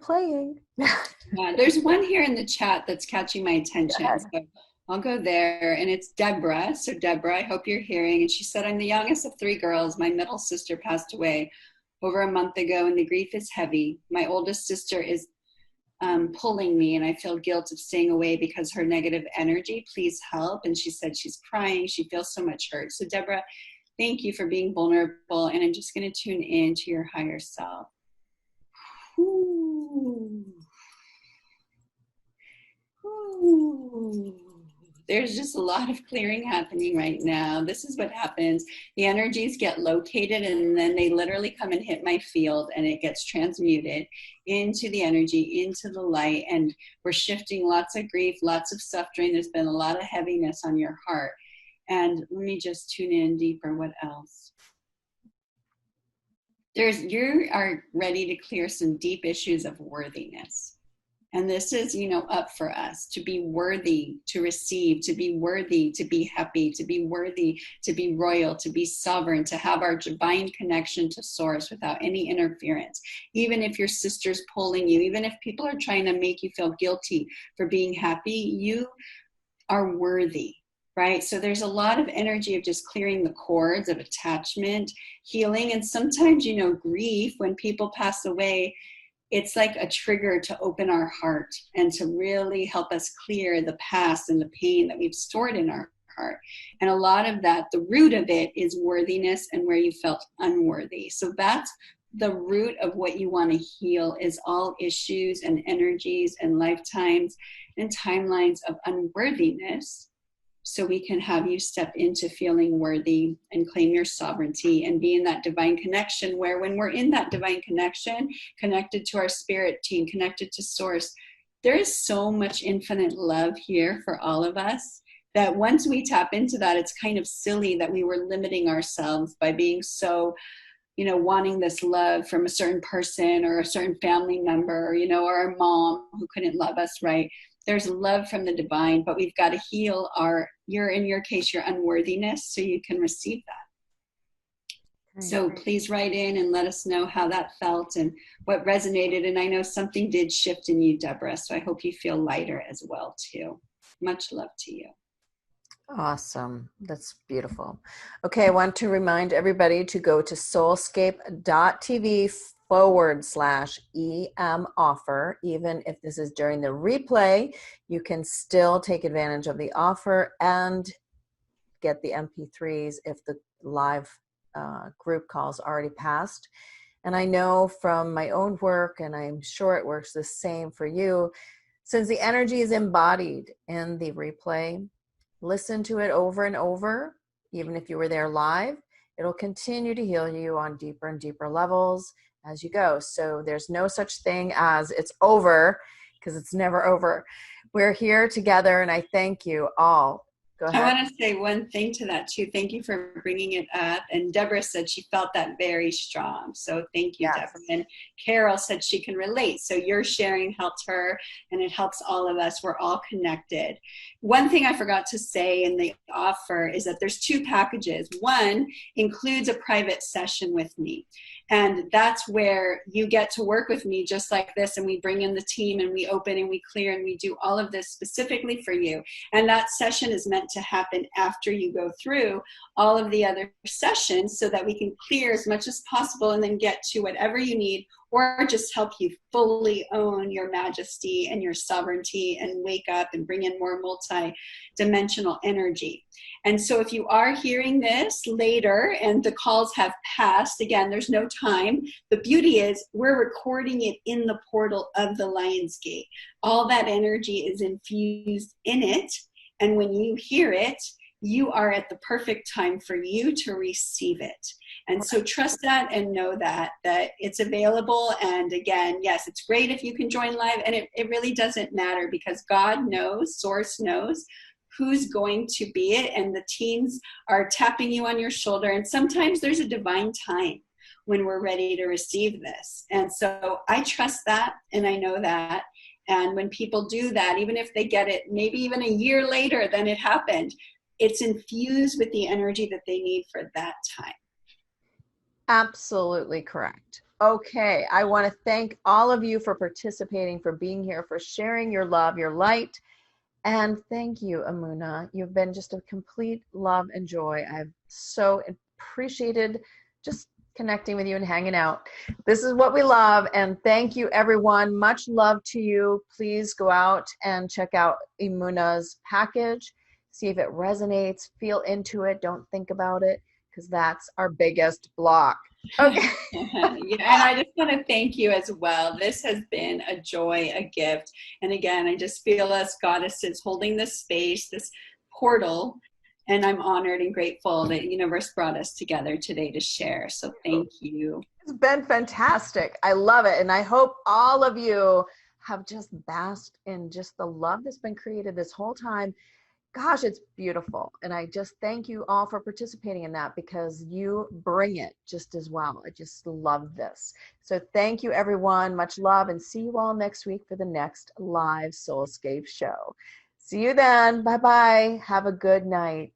playing.
Yeah, there's one here in the chat that's catching my attention. So I'll go there, and it's Deborah. So Deborah, I hope you're hearing. And she said, I'm the youngest of 3 girls. My middle sister passed away over a month ago, and the grief is heavy. My oldest sister is pulling me, and I feel guilt of staying away because her negative energy. Please help. And she said she's crying. She feels so much hurt. So Deborah, thank you for being vulnerable, and I'm just going to tune in to your higher self. Ooh. Ooh. There's just a lot of clearing happening right now. This is what happens. The energies get located, and then they literally come and hit my field, and it gets transmuted into the energy, into the light, and we're shifting lots of grief, lots of suffering. There's been a lot of heaviness on your heart. And let me just tune in deeper. What else? You are ready to clear some deep issues of worthiness. And this is, up for us to be worthy to receive, to be worthy to be happy, to be worthy to be royal, to be sovereign, to have our divine connection to source without any interference. Even if your sister's pulling you, even if people are trying to make you feel guilty for being happy, you are worthy. Right? So there's a lot of energy of just clearing the cords of attachment, healing. And sometimes, grief, when people pass away, it's like a trigger to open our heart and to really help us clear the past and the pain that we've stored in our heart. And a lot of that, the root of it is worthiness and where you felt unworthy. So that's the root of what you want to heal, is all issues and energies and lifetimes and timelines of unworthiness. So we can have you step into feeling worthy and claim your sovereignty and be in that divine connection, where when we're in that divine connection, connected to our spirit team, connected to source, there is so much infinite love here for all of us that once we tap into that, it's kind of silly that we were limiting ourselves by being so, wanting this love from a certain person or a certain family member, or a mom who couldn't love us right. There's love from the divine, but we've got to heal in your case, your unworthiness, so you can receive that. Okay. So please write in and let us know how that felt and what resonated. And I know something did shift in you, Deborah, so I hope you feel lighter as well, too. Much love to you.
Awesome. That's beautiful. Okay, I want to remind everybody to go to soulscape.tv/EM offer. Even if this is during the replay, you can still take advantage of the offer and get the MP3s if the live group calls already passed. And I know from my own work, and I'm sure it works the same for you, since the energy is embodied in the replay, listen to it over and over. Even if you were there live, it'll continue to heal you on deeper and deeper levels as you go. So there's no such thing as it's over, because it's never over. We're here together, and I thank you all. Go
I
ahead.
want to say one thing to that too. Thank you for bringing it up. And Deborah said she felt that very strong. So thank you,
Yes.
Deborah. And Carol said she can relate. So your sharing helped her and it helps all of us. We're all connected. One thing I forgot to say in the offer is that there's 2 packages. One includes a private session with me. And that's where you get to work with me just like this. And we bring in the team and we open and we clear and we do all of this specifically for you. And that session is meant to happen after you go through all of the other sessions so that we can clear as much as possible and then get to whatever you need, or just help you fully own your majesty and your sovereignty and wake up and bring in more multi-dimensional energy. And so if you are hearing this later and the calls have passed, again, there's no time. The beauty is we're recording it in the portal of the Lionsgate. All that energy is infused in it. And when you hear it, you are at the perfect time for you to receive it. And so trust that and know that it's available. And again, yes, it's great if you can join live, and it really doesn't matter because God knows, Source knows who's going to be it, and the teams are tapping you on your shoulder. And sometimes there's a divine time when we're ready to receive this. And so I trust that, and I know that. And when people do that, even if they get it maybe even a year later than it happened, it's infused with the energy that they need for that time.
Absolutely correct. Okay, I want to thank all of you for participating, for being here, for sharing your love, your light. And thank you, Emunah. You've been just a complete love and joy. I've so appreciated just connecting with you and hanging out. This is what we love. And thank you, everyone. Much love to you. Please go out and check out Emunah's package. See if it resonates. Feel into it. Don't think about it, because that's our biggest block. Okay.
Yeah, and I just want to thank you as well. This has been a joy, a gift. And again, I just feel us goddesses holding this space, this portal, and I'm honored and grateful that the universe brought us together today to share. So thank you.
It's been fantastic. I love it. And I hope all of you have just basked in just the love that's been created this whole time. Gosh, it's beautiful. And I just thank you all for participating in that, because you bring it just as well. I just love this. So thank you, everyone. Much love, and see you all next week for the next live SoulScape show. See you then. Bye-bye. Have a good night.